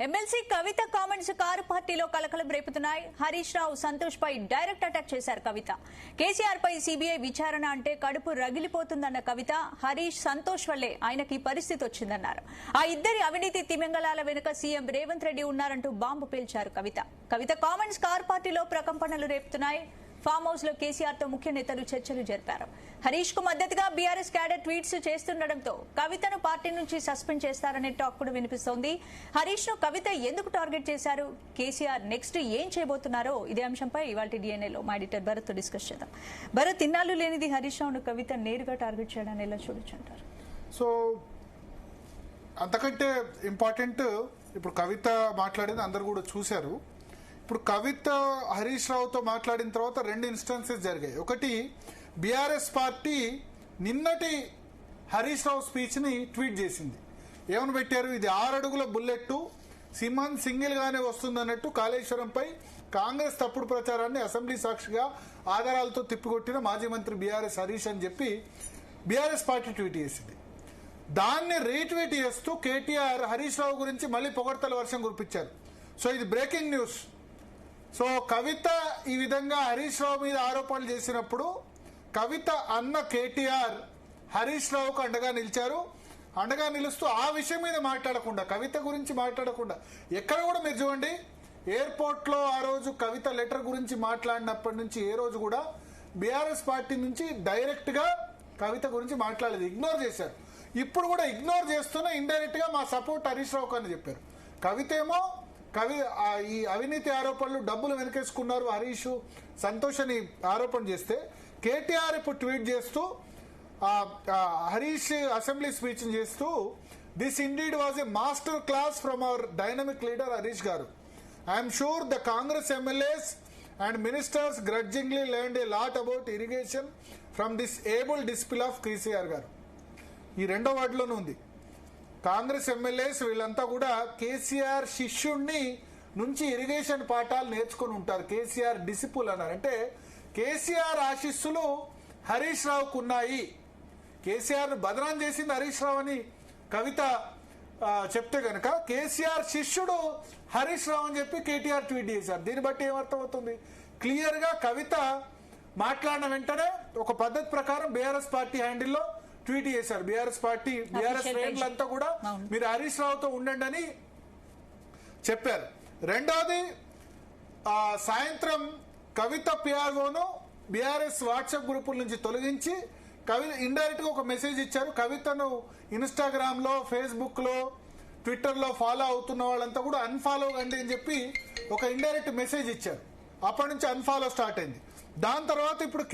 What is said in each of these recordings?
MLC కవిత comments car పార్టీలో కలకలం రేపుతున్నాయి. హరీష్ రావు, సంతోష్ పై direct attack చేశారు కవిత. కేసీఆర్ పై సీబీఐ విచారణ అంటే కడుపు రగిలిపోతుందన్న కవిత, హరీష్, సంతోష్ వల్లే ఆయనకి పరిస్థితి వచ్చిందన్నారు. ఆ ఇద్దరి అవినీతి తిమింగళాల వెనుక సీఎం రేవంత్ రెడ్డి ఉన్నారంటూ బాంబు పేల్చారు కవిత. కవిత కామెంట్స్ కారు పార్టీలో ప్రకంపనలు రేపుతున్నాయి. ఫామ్ హౌస్ లో కేసీఆర్ తో ముఖ్య నేతలు చర్చలు జరిపారు. హరీష్ కు మద్దతుగా బీఆర్ఎస్ క్యాడర్ ట్వీట్స్ చేస్తుండటంతో కవితను పార్టీ నుంచి సస్పెండ్ చేస్తారనే టాక్ కూడా వినిపిస్తోంది. హరీష్ ను కవిత ఎందుకు టార్గెట్ చేశారు, కేసీఆర్ నెక్స్ట్ ఏం చేయబోతున్నారో ఇదే అంశంపై ఇవాళ డిఎన్ఏలో మా ఎడిటర్ భరత్ డిస్కస్ చేద్దాం. భరత్, ఇన్నాళ్ళు లేనిది హరీష్ రావును కవిత నేరుగా టార్గెట్ చేయడాన్ని ఎలా చూడొచ్చు అంటారు? సో అంతకంటే ఇంపార్టెంట్, ఇప్పుడు కవిత మాట్లాడింది అందరు కూడా చూశారు. ఇప్పుడు కవిత హరీష్ రావుతో మాట్లాడిన తర్వాత రెండు ఇన్స్టెన్సెస్ జరిగాయి. ఒకటి, బీఆర్ఎస్ పార్టీ నిన్నటి హరీష్ రావు స్పీచ్ని ట్వీట్ చేసింది. ఏమని పెట్టారు? ఇది 6 అడుగుల బుల్లెట్, సింహం సింగిల్గానే వస్తుందన్నట్టు కాళేశ్వరంపై కాంగ్రెస్ తప్పుడు ప్రచారాన్ని అసెంబ్లీ సాక్షిగా ఆధారాలతో తిప్పికొట్టిన మాజీ మంత్రి బీఆర్ఎస్ హరీష్ అని చెప్పి బీఆర్ఎస్ పార్టీ ట్వీట్ చేసింది. దాన్ని రీట్వీట్ చేస్తూ కేటీఆర్ హరీష్ రావు గురించి మళ్ళీ పొగడ్తల వర్షం కురిపించారు. సో ఇది బ్రేకింగ్ న్యూస్. సో కవిత ఈ విధంగా హరీష్ రావు మీద ఆరోపణలు చేసినప్పుడు కవిత అన్న కేటీఆర్ హరీష్ రావుకు అండగా నిలిచారు. అండగా నిలుస్తూ ఆ విషయం మీద మాట్లాడకుండా, కవిత గురించి మాట్లాడకుండా, ఎక్కడ కూడా మీరు చూడండి, ఎయిర్పోర్ట్లో ఆ రోజు కవిత లెటర్ గురించి మాట్లాడినప్పటి నుంచి ఏ రోజు కూడా బీఆర్ఎస్ పార్టీ నుంచి డైరెక్ట్గా కవిత గురించి మాట్లాడలేదు, ఇగ్నోర్ చేశారు. ఇప్పుడు కూడా ఇగ్నోర్ చేస్తూనే ఇండైరెక్ట్ గా మా సపోర్ట్ హరీష్ రావుకు అని చెప్పారు. కవిత ఏమో ఈ అవినీతి ఆరోపణలు, డబ్బులు వెనకేసుకున్నారు హరీష్, సంతోష్ అని ఆరోపణ చేస్తే కేటీఆర్ ఇప్పుడు ట్వీట్ చేస్తూ హరీష్ అసెంబ్లీ స్పీచ్ చేస్తూ, this indeed was a master class from our dynamic leader Harish garu. I'm sure the Congress MLAs and ministers grudgingly learned a lot about irrigation from this able display of KCR garu. ఈ రెండో వార్డులోనే ఉంది. కాంగ్రెస్ ఎమ్మెల్యేస్ వీళ్ళంతా కూడా కేసీఆర్ శిష్యుణ్ణి నుంచి irrigation పాఠాలు నేర్చుకుని ఉంటారు. కేసీఆర్ డిసిపుల్ అన్నారు. అంటే కేసీఆర్ ఆశీస్సులు హరీష్ రావుకు ఉన్నాయి. కేసీఆర్ బదనాం చేసింది హరీష్ రావు అని కవిత చెప్తే గనక కేసీఆర్ శిష్యుడు హరీష్ రావు అని చెప్పి కేటీఆర్ ట్వీట్ చేశారు. దీన్ని బట్టి ఏమర్థం అవుతుంది? క్లియర్ గా కవిత మాట్లాడిన వెంటనే ఒక పద్ధతి ప్రకారం బీఆర్ఎస్ పార్టీ హ్యాండిల్లో ట్వీట్ చేశారు. బీఆర్ఎస్ పార్టీ, బీఆర్ఎస్ శ్రేణులంతా కూడా మీరు హరీష్ రావుతో ఉండండి అని చెప్పారు. రెండోది, సాయంత్రం కవిత పిఆర్ఓను బీఆర్ఎస్ వాట్సాప్ గ్రూపుల నుంచి తొలగించి ఇండైరెక్ట్ గా ఒక మెసేజ్ ఇచ్చారు. కవితను ఇన్స్టాగ్రామ్ లో, ఫేస్బుక్ లో, ట్విట్టర్ లో ఫాలో అవుతున్న వాళ్ళంతా కూడా అన్ఫాలో కండి అని చెప్పి ఒక ఇండైరెక్ట్ మెసేజ్ ఇచ్చారు. అప్పటి నుంచి అన్ఫాలో స్టార్ట్ అయింది. దాని తర్వాత ఇప్పుడు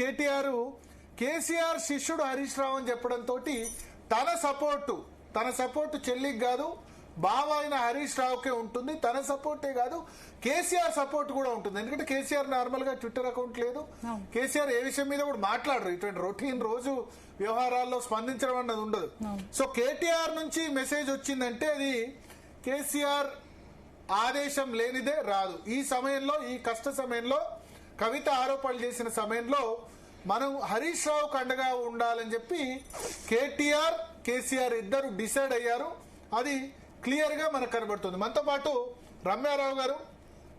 కేసీఆర్ శిష్యుడు హరీష్ రావు అని చెప్పడంతో తన సపోర్టు చెల్లికి కాదు, బావ అయిన హరీష్ రావుకే ఉంటుంది. తన సపోర్టే కాదు, కేసీఆర్ సపోర్ట్ కూడా ఉంటుంది. ఎందుకంటే కేసీఆర్ నార్మల్ గా ట్విట్టర్ అకౌంట్ లేదు. కేసీఆర్ ఏ విషయం మీద కూడా మాట్లాడరు. ఇటువంటి రొటీన్ రోజు వ్యవహారాల్లో స్పందించడం అన్నది ఉండదు. సో కేటీఆర్ నుంచి మెసేజ్ వచ్చిందంటే అది కేసీఆర్ ఆదేశం లేనిదే రాదు. ఈ సమయంలో, ఈ కష్ట సమయంలో, కవిత ఆరోపణలు చేసిన సమయంలో మనం హరీష్ రావుకు అండగా ఉండాలని చెప్పి కేటీఆర్, కేసీఆర్ ఇద్దరు డిసైడ్ అయ్యారు. అది క్లియర్ గా మనకు కనబడుతుంది. మనతో పాటు రమ్యారావు గారు,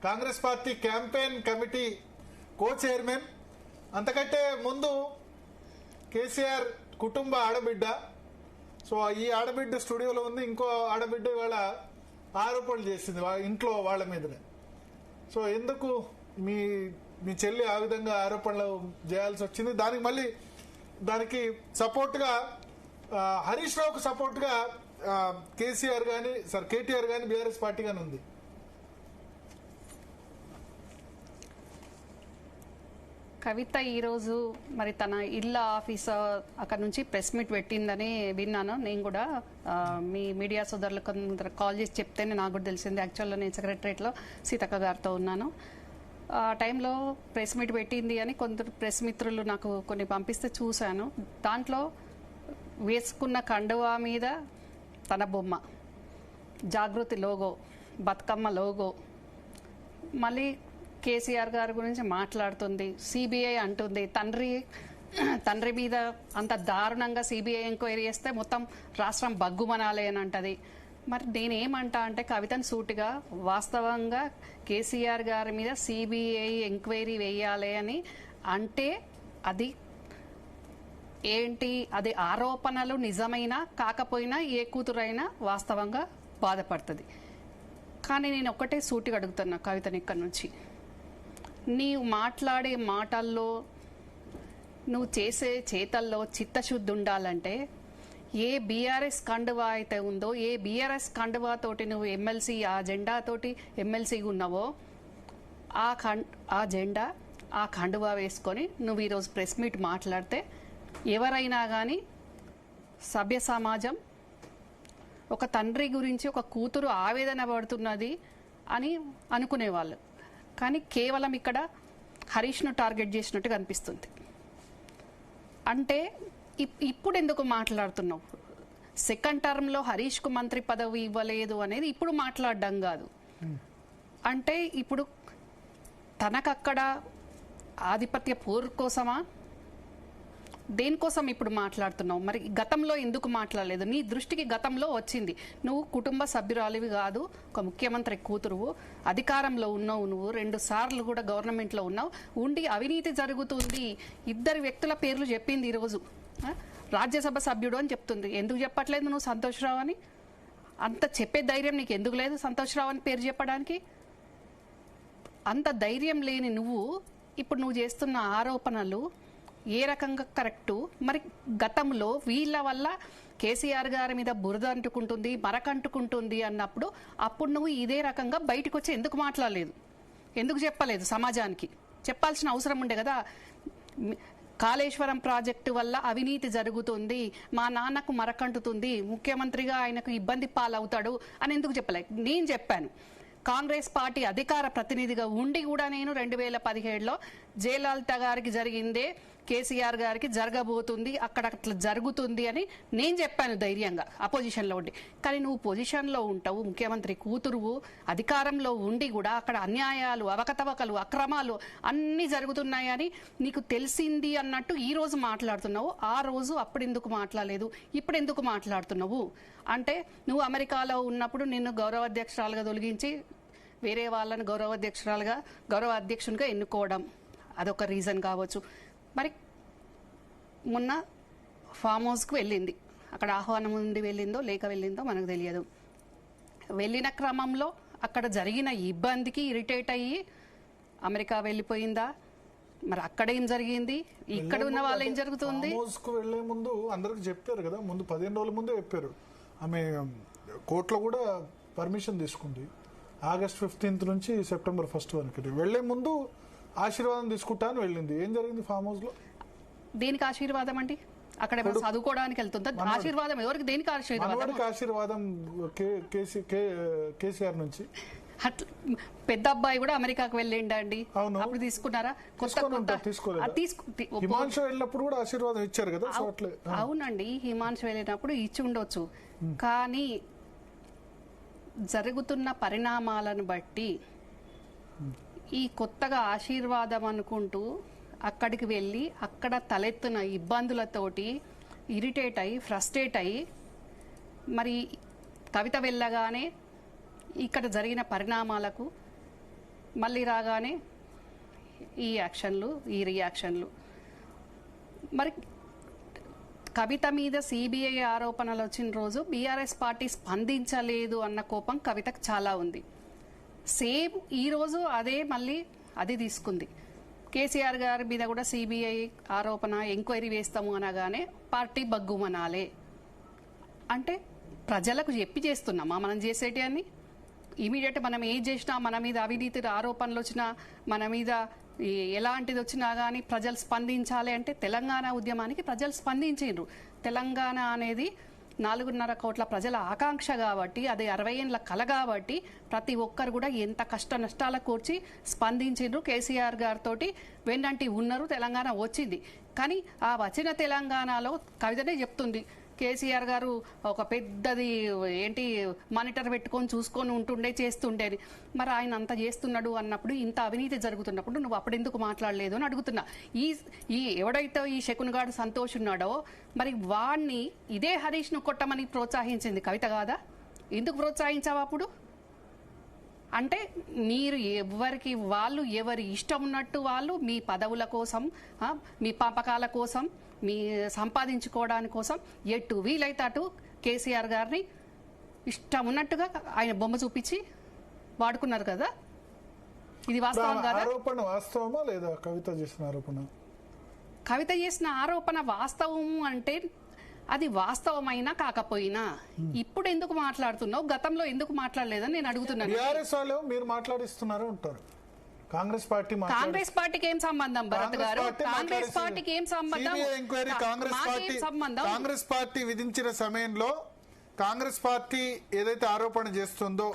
Congress party campaign committee co chairman. అంతకంటే ముందు కేసీఆర్ కుటుంబ ఆడబిడ్డ. సో ఈ ఆడబిడ్డ స్టూడియోలో ఉంది. ఇంకో ఆడబిడ్డ ఇవాళ ఆరోపణలు చేసింది ఇంట్లో వాళ్ళ మీదనే. సో ఎందుకు మీ చెల్లి ఆ విధంగా ఆరోపణలు చేయాల్సి వచ్చింది? దానికి సపోర్ట్ గా హరీష్ రావుకు సపోర్ట్ గా కేటీఆర్ గాని బీఆర్ఎస్ పార్టీ గాని ఉంది. కవిత ఈరోజు మరి తన ఇళ్ళ ఆఫీస్ అక్కడ నుంచి ప్రెస్ మీట్ పెట్టిందని విన్నాను. నేను కూడా మీ మీడియా సోదరులకు కాల్ చేసి చెప్తేనే నాకు కూడా తెలిసింది. యాక్చువల్గా నేను సెక్రటరియట్లో సీతక్క గారితో ఉన్నాను. ఆ టైంలో ప్రెస్ మీట్ పెట్టింది అని కొందరు ప్రెస్ మిత్రులు నాకు కొన్ని పంపిస్తే చూశాను. దాంట్లో వేసుకున్న కండువా మీద తన బొమ్మ, జాగృతి లోగో, బతుకమ్మ లోగో, మళ్ళీ కేసీఆర్ గారి గురించి మాట్లాడుతుంది. సిబిఐ అంటుంది తండ్రి మీద అంత దారుణంగా సిబిఐ ఎంక్వైరీ చేస్తే మొత్తం రాష్ట్రం బగ్గుమనాలి అని అంటది. మరి నేనేమంటా అంటే కవితను సూటిగా వాస్తవంగా కేసీఆర్ గారి మీద సిబిఐ ఎంక్వైరీ వేయాలి అని అంటే అది ఏంటి, అది ఆరోపణలు నిజమైనా కాకపోయినా ఏ కూతురైనా వాస్తవంగా బాధపడుతుంది. కానీ నేను ఒక్కటే సూటిగా అడుగుతున్నా కవితని ఇక్కడి నుంచి, నీవు మాట్లాడే మాటల్లో నువ్వు చేసే చేతల్లో చిత్తశుద్ధి ఉండాలంటే ఏ బీఆర్ఎస్ కండువా అయితే ఉందో, ఏ బీఆర్ఎస్ కండువా తోటి నువ్వు ఎమ్మెల్సీ ఆ జెండా తోటి ఎమ్మెల్సీగా ఉన్నావో ఆ జెండా ఆ కండువా వేసుకొని నువ్వు ఈరోజు ప్రెస్ మీట్ మాట్లాడితే ఎవరైనా కానీ సభ్య సమాజం ఒక తండ్రి గురించి ఒక కూతురు ఆవేదన పడుతున్నది అని అనుకునేవాళ్ళు. కానీ కేవలం ఇక్కడ హరీష్ను టార్గెట్ చేసినట్టుగా అనిపిస్తుంది. అంటే ఇప్పుడు ఎందుకు మాట్లాడుతున్నావు? సెకండ్ టర్మ్లో హరీష్కు మంత్రి పదవి ఇవ్వలేదు అనేది ఇప్పుడు మాట్లాడడం కాదు. అంటే ఇప్పుడు తనకక్కడ ఆధిపత్య పోరు కోసమా, దేనికోసం ఇప్పుడు మాట్లాడుతున్నావు? మరి గతంలో ఎందుకు మాట్లాడలేదు? నీ దృష్టికి గతంలో వచ్చింది, నువ్వు కుటుంబ సభ్యురాలివి కాదు, ఒక ముఖ్యమంత్రి కూతురువు, అధికారంలో ఉన్నావు, నువ్వు 2 సార్లు కూడా గవర్నమెంట్లో ఉన్నావు, ఉండి అవినీతి జరుగుతుంది, 2 వ్యక్తుల పేర్లు చెప్పింది ఈరోజు, రాజ్యసభ సభ్యుడు అని చెప్తుంది. ఎందుకు చెప్పట్లేదు నువ్వు సంతోష్ రావు అని? అంత చెప్పే ధైర్యం నీకు ఎందుకు లేదు సంతోష్ రావు అని పేరు చెప్పడానికి? అంత ధైర్యం లేని నువ్వు ఇప్పుడు నువ్వు చేస్తున్న ఆరోపణలు ఏ రకంగా కరెక్టు? మరి గతంలో వీళ్ళ వల్ల కేసీఆర్ గారి మీద బురద అంటుకుంటుంది, మరకంటుకుంటుంది అన్నప్పుడు అప్పుడు నువ్వు ఇదే రకంగా బయటకు వచ్చి ఎందుకు మాట్లాడలేదు? ఎందుకు చెప్పలేదు? సమాజానికి చెప్పాల్సిన అవసరం ఉండే కదా. కాళేశ్వరం ప్రాజెక్టు వల్ల అవినీతి జరుగుతుంది, మా నాన్నకు మరకంటుతుంది, ముఖ్యమంత్రిగా ఆయనకు ఇబ్బంది పాలవుతాడు అని ఎందుకు చెప్పలేదు? నేను చెప్పాను. కాంగ్రెస్ పార్టీ అధికార ప్రతినిధిగా ఉండి కూడా నేను 2017లో జయలలిత గారికి జరిగిందే కేసీఆర్ గారికి జరగబోతుంది, అక్కడ అట్లా జరుగుతుంది అని నేను చెప్పాను ధైర్యంగా అపోజిషన్లో ఉండి. కానీ నువ్వు పొజిషన్లో ఉంటావు, ముఖ్యమంత్రి కూతురువు, అధికారంలో ఉండి కూడా అక్కడ అన్యాయాలు, అవకతవకలు, అక్రమాలు అన్నీ జరుగుతున్నాయని నీకు తెలిసింది అన్నట్టు ఈ రోజు మాట్లాడుతున్నావు. ఆ రోజు అప్పుడు ఎందుకు మాట్లాడలేదు, ఇప్పుడు ఎందుకు మాట్లాడుతున్నావు? అంటే నువ్వు అమెరికాలో ఉన్నప్పుడు నిన్ను గౌరవ అధ్యక్షురాలుగా తొలగించి వేరే వాళ్ళని గౌరవ అధ్యక్షునిగా ఎన్నుకోవడం అదొక రీజన్ కావచ్చు. మరి మొన్న ఫామ్ హౌస్కి వెళ్ళింది, అక్కడ ఆహ్వానం ఉండి వెళ్ళిందో లేక వెళ్ళిందో మనకు తెలియదు. వెళ్ళిన క్రమంలో అక్కడ జరిగిన ఇబ్బందికి ఇరిటేట్ అయ్యి అమెరికా వెళ్ళిపోయిందా? మరి అక్కడ ఏం జరిగింది, ఇక్కడ ఉన్న వాళ్ళు ఏం జరుగుతుంది? వెళ్లే ముందు అందరికి చెప్పారు కదా, ముందు 15 రోజుల ముందే చెప్పారు. ఆమె కోర్టులో కూడా పర్మిషన్ తీసుకుంది. ఆగస్ట్ 15 నుంచి సెప్టెంబర్ 1 వరకు వెళ్లే ముందు ఆశీర్వాదం తీసుకుంటా అని వెళ్ళింది. ఏం జరిగింది ఫామ్ హౌస్ లో? దేనికి ఆశీర్వాదం అండి? అక్కడ చదువుకోవడానికి వెళ్తుందా? ఆశీర్వాదం ఎవరికి? దేనికి ఆశీర్వాదం? ఆశీర్వాదం కేసీఆర్ నుంచి. అట్లా పెద్ద అబ్బాయి కూడా అమెరికాకు వెళ్ళిండా అండి? అప్పుడు తీసుకున్నారా? హిమాంశు వెళ్ళినప్పుడు కూడా ఆశీర్వాదం ఇచ్చారు కదా. అవునండి, హిమాంశు వెళ్ళినప్పుడు ఇచ్చి ఉండొచ్చు. కానీ జరుగుతున్న పరిణామాలను బట్టి ఈ కొత్తగా ఆశీర్వాదం అనుకుంటూ అక్కడికి వెళ్ళి అక్కడ తలెత్తున ఇబ్బందులతోటి ఇరిటేట్ అయ్యి ఫ్రస్ట్రేట్ అయ్యి మరి కవిత వెళ్ళగానే ఇక్కడ జరిగిన పరిణామాలకు మళ్ళీ రాగానే ఈ యాక్షన్లు, ఈ రియాక్షన్లు. మరి కవిత మీద సిబిఐ ఆరోపణలు వచ్చిన రోజు బీఆర్ఎస్ పార్టీ స్పందించలేదు అన్న కోపం కవితకు చాలా ఉంది. సేమ్ ఈరోజు అదే మళ్ళీ అది తీసుకుంది. కేసీఆర్ గారి మీద కూడా సిబిఐ ఆరోపణ ఎంక్వైరీ వేస్తాము అనగానే పార్టీ బగ్గుమనాలే. అంటే ప్రజలకు చెప్పి చేస్తున్నామా మనం చేసేటి అని? ఇమీడియట్ మనం ఏం చేసినా, మన మీద అవినీతి ఆరోపణలు వచ్చినా, మన మీద ఎలాంటిది వచ్చినా కానీ ప్రజలు స్పందించాలి అంటే తెలంగాణ ఉద్యమానికి ప్రజలు స్పందించారు. తెలంగాణ అనేది 4.5 కోట్ల ప్రజల ఆకాంక్ష కాబట్టి, అది 60 ఏళ్ల కల కాబట్టి ప్రతి ఒక్కరు కూడా ఎంత కష్ట నష్టాల కూర్చి స్పందించారు. కేసీఆర్ గారితో వెన్నంటి ఉన్నారు, తెలంగాణ వచ్చింది. కానీ ఆ వచ్చిన తెలంగాణలో కవితనే చెప్తుంది, కేసీఆర్ గారు ఒక పెద్దది ఏంటి మానిటర్ పెట్టుకొని చూసుకొని ఉంటుండే, చేస్తుండేది. మరి ఆయన అంత చేస్తున్నాడు అన్నప్పుడు, ఇంత అవినీతి జరుగుతున్నప్పుడు నువ్వు అప్పుడు ఎందుకు మాట్లాడలేదు అని అడుగుతున్నా. ఈ ఎవడైతే ఈ శకునగాడు సంతోష్ ఉన్నాడో మరి వాణ్ణి ఇదే హరీష్ను కొట్టమని ప్రోత్సహించింది కవిత కాదా? ఎందుకు ప్రోత్సహించావు అప్పుడు? అంటే మీరు ఎవరి ఇష్టం ఉన్నట్టు వాళ్ళు మీ పదవుల కోసం, మీ పంపకాల కోసం, మీ సంపాదించుకోవడానికి కోసం ఎటు వీలైతే అటు కేసీఆర్ గారిని ఇష్టం ఉన్నట్టుగా ఆయన బొమ్మ చూపించి వాడుకున్నారు కదా. ఇది వాస్తవం కదా? ఆరోపణ వాస్తవమా లేదా? కవిత చేసిన ఆరోపణ వాస్తవం అంటే అది వాస్తవమైనా కాకపోయినా ఇప్పుడు ఎందుకు మాట్లాడుతున్నావు, గతంలో ఎందుకు మాట్లాడలేదని నేను అడుగుతున్నాను. బీఆర్ఎస్ వాళ్ళు మీరు మాట్లాడిస్తున్నారు అంటారు. కాంగ్రెస్ పార్టీకి ఏం సంబంధం భరత్ గారు? కాంగ్రెస్ పార్టీకి ఏం సంబంధం? కాంగ్రెస్ పార్టీ విధించిన సమయంలో కాంగ్రెస్ పార్టీ ఏదైతే ఆరోపణ చేస్తుందో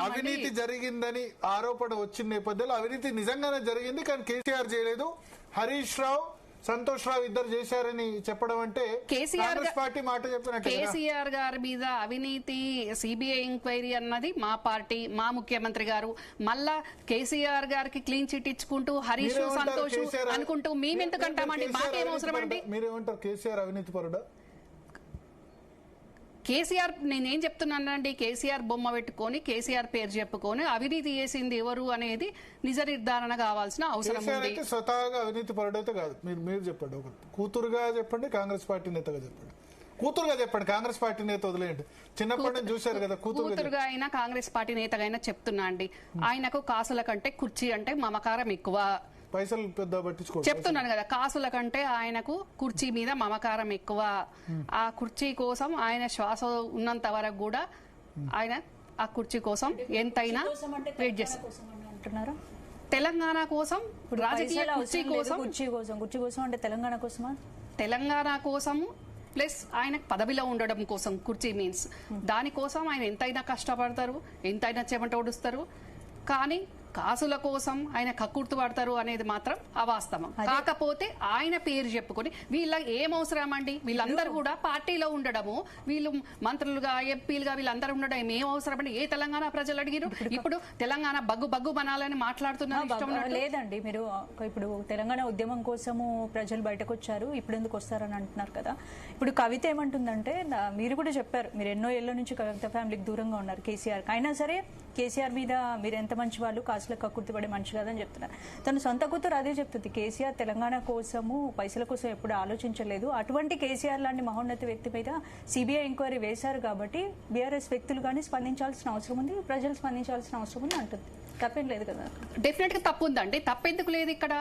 అవినీతి జరిగిందని ఆరోపణ వచ్చిన నేపథ్యంలో అవినీతి నిజంగానే జరిగింది, కానీ కేసీఆర్ చేయలేదు, హరీష్ రావు, సంతోష్ రావు ఇద్దరు చేశారని చెప్పడం అంటే కాంగ్రెస్ పార్టీ మాట చెప్పినట్టు. కేసీఆర్ గారి మీద అవినీతి సిబిఐ ఎంక్వైరీ అన్నది మా పార్టీ, మా ముఖ్యమంత్రి గారు. మళ్ళా కేసీఆర్ గారికి క్లీన్ చిట్ ఇచ్చుకుంటూ హరీష్, సంతోష్ అనుకుంటూ మేమెందుకంటామండి? మాకేం అవసరం అండి? మీరేమంటారు? కేసీఆర్ అవినీతి పరుడా? కేసీఆర్ నేనేం చెప్తున్నానండి, కేసీఆర్ బొమ్మ పెట్టుకొని కేసీఆర్ పేరు చెప్పుకొని అవినీతి చేసింది ఎవరు అనేది నిజ నిర్ధారణ కావాల్సిన అవసరం ఉంది. స్వతహాగా అవినీతి పరుడైతే కాదు. మీరు చెప్పండి, ఒక కూతురుగా చెప్పండి, కాంగ్రెస్ పార్టీ నేతగా చెప్పండి. కూతురుగా చెప్పండి, కాంగ్రెస్ పార్టీ నేత వదిలేయండి. చిన్నప్పటి నుంచి చూశారు కదా. కూతురుగా అయినా కాంగ్రెస్ పార్టీ నేతగా అయినా చెప్తున్నా అండి, ఆయనకు కాసుల కంటే కుర్చీ అంటే మమకారం ఎక్కువ. పైసలు పెద్ద పట్టించుకో చెప్తున్నాను కదా, కాసుల కంటే ఆయనకు కుర్చీ మీద మమకారం ఎక్కువ. ఆ కుర్చీ కోసం ఆయన శ్వాస ఉన్నంత వరకు కూడా ఆయన ఆ కుర్చీ కోసం ఎంతైనా వెయిట్ చేస్తారు. తెలంగాణ కోసం, రాజకీయ కుర్చీ కోసం అంటే తెలంగాణ కోసమా? తెలంగాణ కోసము ప్లస్ ఆయన పదవిలో ఉండడం కోసం. కుర్చీ మీన్స్ దానికోసం ఆయన ఎంతైనా కష్టపడతారు, ఎంతైనా చెమట ఓడుస్తారు. కానీ కాసుల కోసం ఆయన కక్కుర్తు పడతారు అనేది మాత్రం అవాస్తవం. కాకపోతే ఆయన పేరు చెప్పుకొని వీళ్ళ ఏం అవసరం అండి? వీళ్ళందరూ కూడా పార్టీలో ఉండడము, వీళ్ళు మంత్రులుగా, ఎంపీలుగా వీళ్ళందరూ ఉండడం ఏం అవసరం అండి? ఏ తెలంగాణ ప్రజలు అడిగిరు? ఇప్పుడు తెలంగాణ బగ్గు మనాలని మాట్లాడుతున్నారు. లేదండి, మీరు ఇప్పుడు తెలంగాణ ఉద్యమం కోసము ప్రజలు బయటకు వచ్చారు, ఇప్పుడు ఎందుకు వస్తారని అంటున్నారు కదా. ఇప్పుడు కవిత ఏమంటుందంటే, మీరు కూడా చెప్పారు, మీరు ఎన్నో ఏళ్ల నుంచి కవిత ఫ్యామిలీకి దూరంగా ఉన్నారు కేసీఆర్. అయినా సరే కేసీఆర్ మీద మీరు ఎంత మంచి వాళ్ళు, కాసులకు కక్కుర్తిపడే మనిషి కాదని చెప్తున్నారు. తను సొంత కూతురు అదే చెప్తుంది, కేసీఆర్ తెలంగాణ కోసము పైసల కోసం ఎప్పుడు ఆలోచించలేదు. అటువంటి కేసీఆర్ లాంటి మహోన్నత వ్యక్తి మీద సిబిఐ ఎంక్వైరీ వేశారు కాబట్టి బీఆర్ఎస్ వ్యక్తులు కానీ స్పందించాల్సిన అవసరం ఉంది, ప్రజలు స్పందించాల్సిన అవసరం ఉంది అంటుంది. తప్పేం లేదు కదా? డెఫినెట్ గా తప్పు ఉందండి. తప్పెందుకు లేదు ఇక్కడ?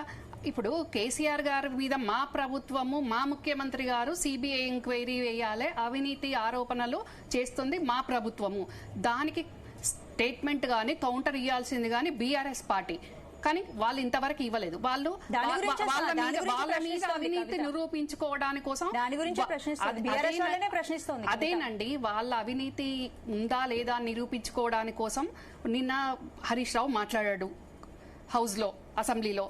ఇప్పుడు కేసీఆర్ గారి మీద మా ప్రభుత్వము, మా ముఖ్యమంత్రి గారు సిబిఐ ఎంక్వైరీ వేయాలి, అవినీతి ఆరోపణలు చేస్తుంది మా ప్రభుత్వము. దానికి స్టేట్మెంట్ గానీ కౌంటర్ ఇవ్వాల్సింది గానీ బీఆర్ఎస్ పార్టీ. కానీ వాళ్ళు ఇంతవరకు ఇవ్వలేదు. వాళ్ళు వాళ్ళ మీద అవినీతి నిరూపించుకోవడానికి కోసం అదేనండి, వాళ్ళ అవినీతి ఉందా లేదా నిరూపించుకోవడానికి కోసం నిన్న హరీష్ రావు మాట్లాడాడు హౌస్ లో, అసెంబ్లీలో.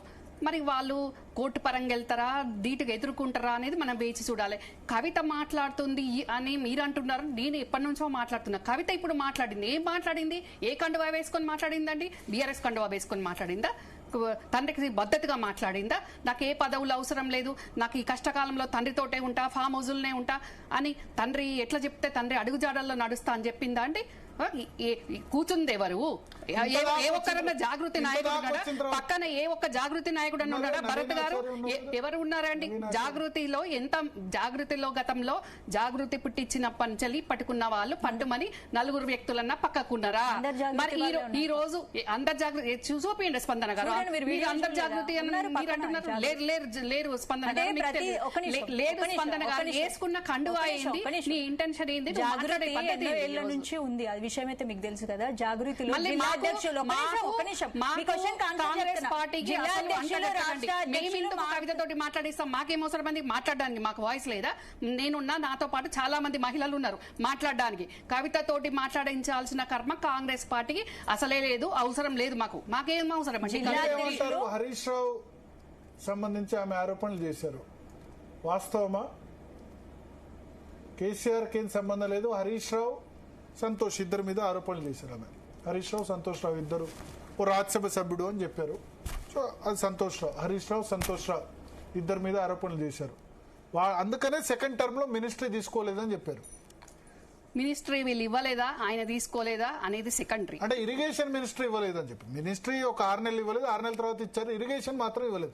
మరి వాళ్ళు కోర్టు పరంగా వెళ్తారా, ధీటుగా ఎదుర్కొంటారా అనేది మనం వేచి చూడాలి. కవిత మాట్లాడుతుంది అని మీరు అంటున్నారు, నేను ఎప్పటి నుంచో మాట్లాడుతున్నా. కవిత ఇప్పుడు మాట్లాడింది, ఏం మాట్లాడింది? ఏ కండువా వేసుకొని మాట్లాడిందండి? బీఆర్ఎస్ కండువా వేసుకొని మాట్లాడిందా? తండ్రికి బద్దతుగా మాట్లాడిందా? నాకు ఏ పదవులు అవసరం లేదు, నాకు ఈ కష్టకాలంలో తండ్రితోటే ఉంటా, ఫామ్ హౌజులనే ఉంటా అని తండ్రి ఎట్లా చెప్తే తండ్రి అడుగుజాడల్లో నడుస్తా అని చెప్పిందా అండి? కూర్చుంది ఎవరు? ఏ ఒక్కరన్నా జాగృతి నాయకుడు ఉన్నాడా? పక్కన ఏ ఒక్క జాగృతి నాయకుడు అని ఉన్నాడా? భరత్ గారు ఎవరు ఉన్నారండి జాగృతిలో? జాగృతిలో గతంలో జాగృతి పుట్టించినప్పటి నుంచి పట్టుకున్న వాళ్ళు పట్టుమని నలుగురు వ్యక్తులన్నా పక్కకున్నారా? మరి ఈ రోజు అందరు జాగృతి చూపించండి స్పందన గారు. అందరు జాగృతి మీరు అంటున్నారు, లేరు స్పందన గారు, లేదు స్పందన గారు. వేసుకున్న కండువా ఏంది? నీ ఇంటెన్షన్ ఏంది? నుంచి ఉంది ఆ విషయం అయితే మీకు తెలుసు కదా. జాగృతిలో కాంగ్రెస్ పార్టీకి కవితతోటి మాట్లాడిస్తాం, మాకేమవసరం మంది మాట్లాడడానికి? మాకు వాయిస్ లేదా? నేనున్నా, నాతో పాటు చాలా మంది మహిళలు ఉన్నారు మాట్లాడడానికి. కవితతోటి మాట్లాడించాల్సిన కర్మ కాంగ్రెస్ పార్టీకి అసలే లేదు, అవసరం లేదు. మాకేం అవసరం అండి? హరీష్ రావు సంబంధించి ఆమె ఆరోపణలు చేశారు, వాస్తవమా? కేసీఆర్ కి సంబంధం లేదు, హరీష్ రావు, సంతోష్ ఇద్దరు మీద ఆరోపణలు చేశారు ఆమె. హరీష్ రావు, సంతోష్ రావు ఇద్దరు ఓ రాజ్యసభ సభ్యుడు అని చెప్పారు. సో అది సంతోష్ రావు, హరీష్ రావు, సంతోష్ రావు ఇద్దరి మీద ఆరోపణలు చేశారు. అందుకనే సెకండ్ టర్మ్ లో మినిస్ట్రీ తీసుకోలేదని చెప్పారు. మినిస్ట్రీ వీళ్ళు ఇవ్వలేదా, ఆయన తీసుకోలేదా అనేది సెకండరీ. అంటే ఇరిగేషన్ మినిస్ట్రీ ఇవ్వలేదని చెప్పి మినిస్ట్రీ ఒక 6 నెలలు ఇవ్వలేదు, 6 నెలల తర్వాత ఇచ్చారు. ఇరిగేషన్ మాత్రం ఇవ్వలేదు.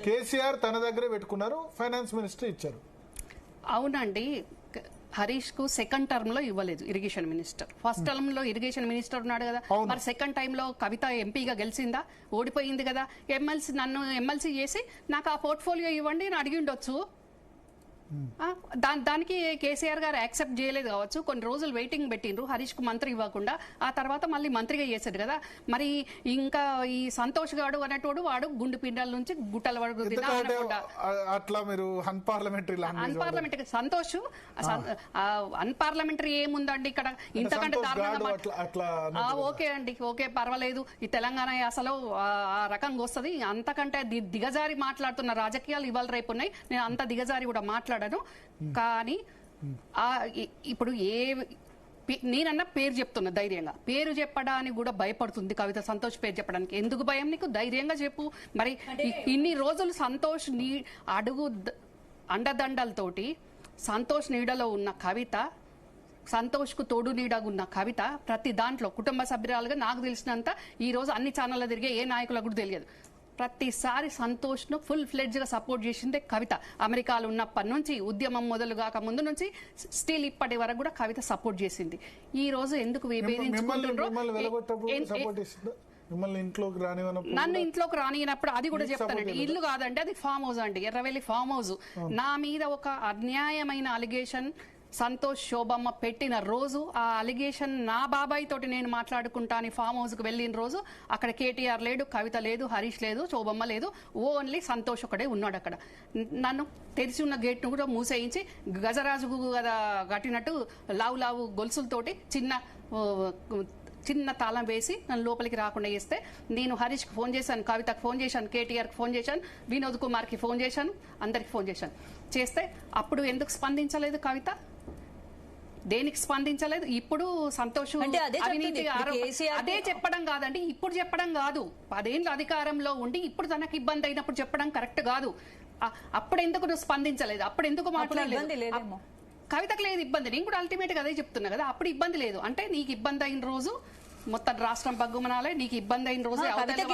కేసీఆర్ తన దగ్గరే పెట్టుకున్నారు, ఫైనాన్స్ మినిస్ట్రీ ఇచ్చారు. అవునండి, హరీష్ కు సెకండ్ టర్మ్ లో ఇవ్వలేదు ఇరిగేషన్ మినిస్టర్. ఫస్ట్ టర్మ్ లో ఇరిగేషన్ మినిస్టర్ ఉన్నాడు కదా, మరి సెకండ్ టైమ్ లో కవిత ఎంపీగా గెలిచిందా? ఓడిపోయింది కదా. నన్ను ఎమ్మెల్సీ చేసి నాకు ఆ పోర్ట్ఫోలియో ఇవ్వండి అని అడిగి ఉండొచ్చు. దానికి కేసీఆర్ గారు యాక్సెప్ట్ చేయలేదు కావచ్చు. కొన్ని రోజులు వెయిటింగ్ పెట్టిండ్రు హరీష్ కు మంత్రి ఇవ్వకుండా. ఆ తర్వాత మళ్ళీ మంత్రిగా చేశాడు కదా. మరి ఇంకా ఈ సంతోష్ గాడు అనేటోడు వాడు గుండు పిండాల నుంచి గుట్టల వరకు అట్లా మీరు అన్పార్లమెంటరీ సంతోష్ అన్పార్లమెంటరీ ఏముందండి ఇక్కడ ఇంతకంటే దారుణంగా. ఓకే అండి, ఓకే పర్వాలేదు. ఈ తెలంగాణ అసలు ఆ రకంగా వస్తుంది. అంతకంటే దిగజారి మాట్లాడుతున్న రాజకీయాలు ఇవాళ రేపు ఉన్నాయి. నేను అంత దిగజారి కూడా మాట్లాడాను. కానీ ఇప్పుడు నేనన్నా పేరు చెప్తున్నా ధైర్యంగా. పేరు చెప్పడానికి కూడా భయపడుతుంది కవిత. సంతోష్ పేరు చెప్పడానికి ఎందుకు భయం నీకు? ధైర్యంగా చెప్పు. మరి ఇన్ని రోజులు సంతోష్ అడుగు అండదండలతోటి సంతోష్ నీడలో ఉన్న కవిత, సంతోష్ కు తోడు నీడగా ఉన్న కవిత ప్రతి దాంట్లో కుటుంబ సభ్యురాలుగా నాకు తెలిసినంత ఈ రోజు అన్ని ఛానళ్ళ తిరిగే ఏ నాయకులకు కూడా తెలియదు. ప్రతిసారి సంతోష్ ను ఫుల్ ఫ్లెడ్జ్ గా సపోర్ట్ చేసిందే కవిత. అమెరికాలో ఉన్నప్పటి నుంచి ఉద్యమం మొదలుగాక ముందు నుంచి స్టిల్ ఇప్పటి వరకు కూడా కవిత సపోర్ట్ చేసింది. ఈ రోజు ఎందుకు నన్ను ఇంట్లోకి రానియనప్పుడు అది కూడా చెప్తానండి. ఇల్లు కాదండి, అది ఫామ్ హౌస్ అండి, ఎర్రవెల్లి ఫామ్ హౌస్. నా మీద ఒక అన్యాయమైన అలిగేషన్ సంతోష్ శోభమ్మ పెట్టిన రోజు, ఆ అలిగేషన్ నా బాబాయ్ తోటి నేను మాట్లాడుకుంటాను ఫామ్ హౌస్ కు వెళ్ళిన రోజు, అక్కడ కేటీఆర్ లేడు, కవిత లేదు, హరీష్ లేదు, శోభమ్మ లేదు, ఓన్లీ సంతోష్ ఒకడే ఉన్నాడు అక్కడ. నన్ను తెరిచి ఉన్న గేట్ ను కూడా మూసేయించి గజరాజుకు కదా కట్టినట్టు లావు లావు గొలుసులతోటి చిన్న తాళం వేసి నన్ను లోపలికి రాకుండా చేస్తే, నేను హరీష్కి ఫోన్ చేశాను, కవితకు ఫోన్ చేశాను, కేటీఆర్కి ఫోన్ చేశాను, వినోద్ కుమార్కి ఫోన్ చేశాను, అందరికి ఫోన్ చేశాను. చేస్తే అప్పుడు ఎందుకు స్పందించలేదు కవిత? దేనికి స్పందించలేదు? ఇప్పుడు సంతోష్ అవినీతి అదే చెప్పడం కాదండి, ఇప్పుడు చెప్పడం కాదు. 10 ఏళ్ళు అధికారంలో ఉండి ఇప్పుడు తనకు ఇబ్బంది అయినప్పుడు చెప్పడం కరెక్ట్ కాదు. అప్పుడు ఎందుకు నువ్వు స్పందించలేదు? అప్పుడు ఎందుకు మాట్లాడలేదు? కవితకు లేదు ఇబ్బంది. నేను కూడా అల్టిమేట్ గా అదే చెప్తున్నా కదా. అప్పుడు ఇబ్బంది లేదు అంటే నీకు ఇబ్బంది అయిన రోజు మొత్తం రాష్ట్రం బగ్గుమనాలే, నీకు ఇబ్బంది అయిన రోజు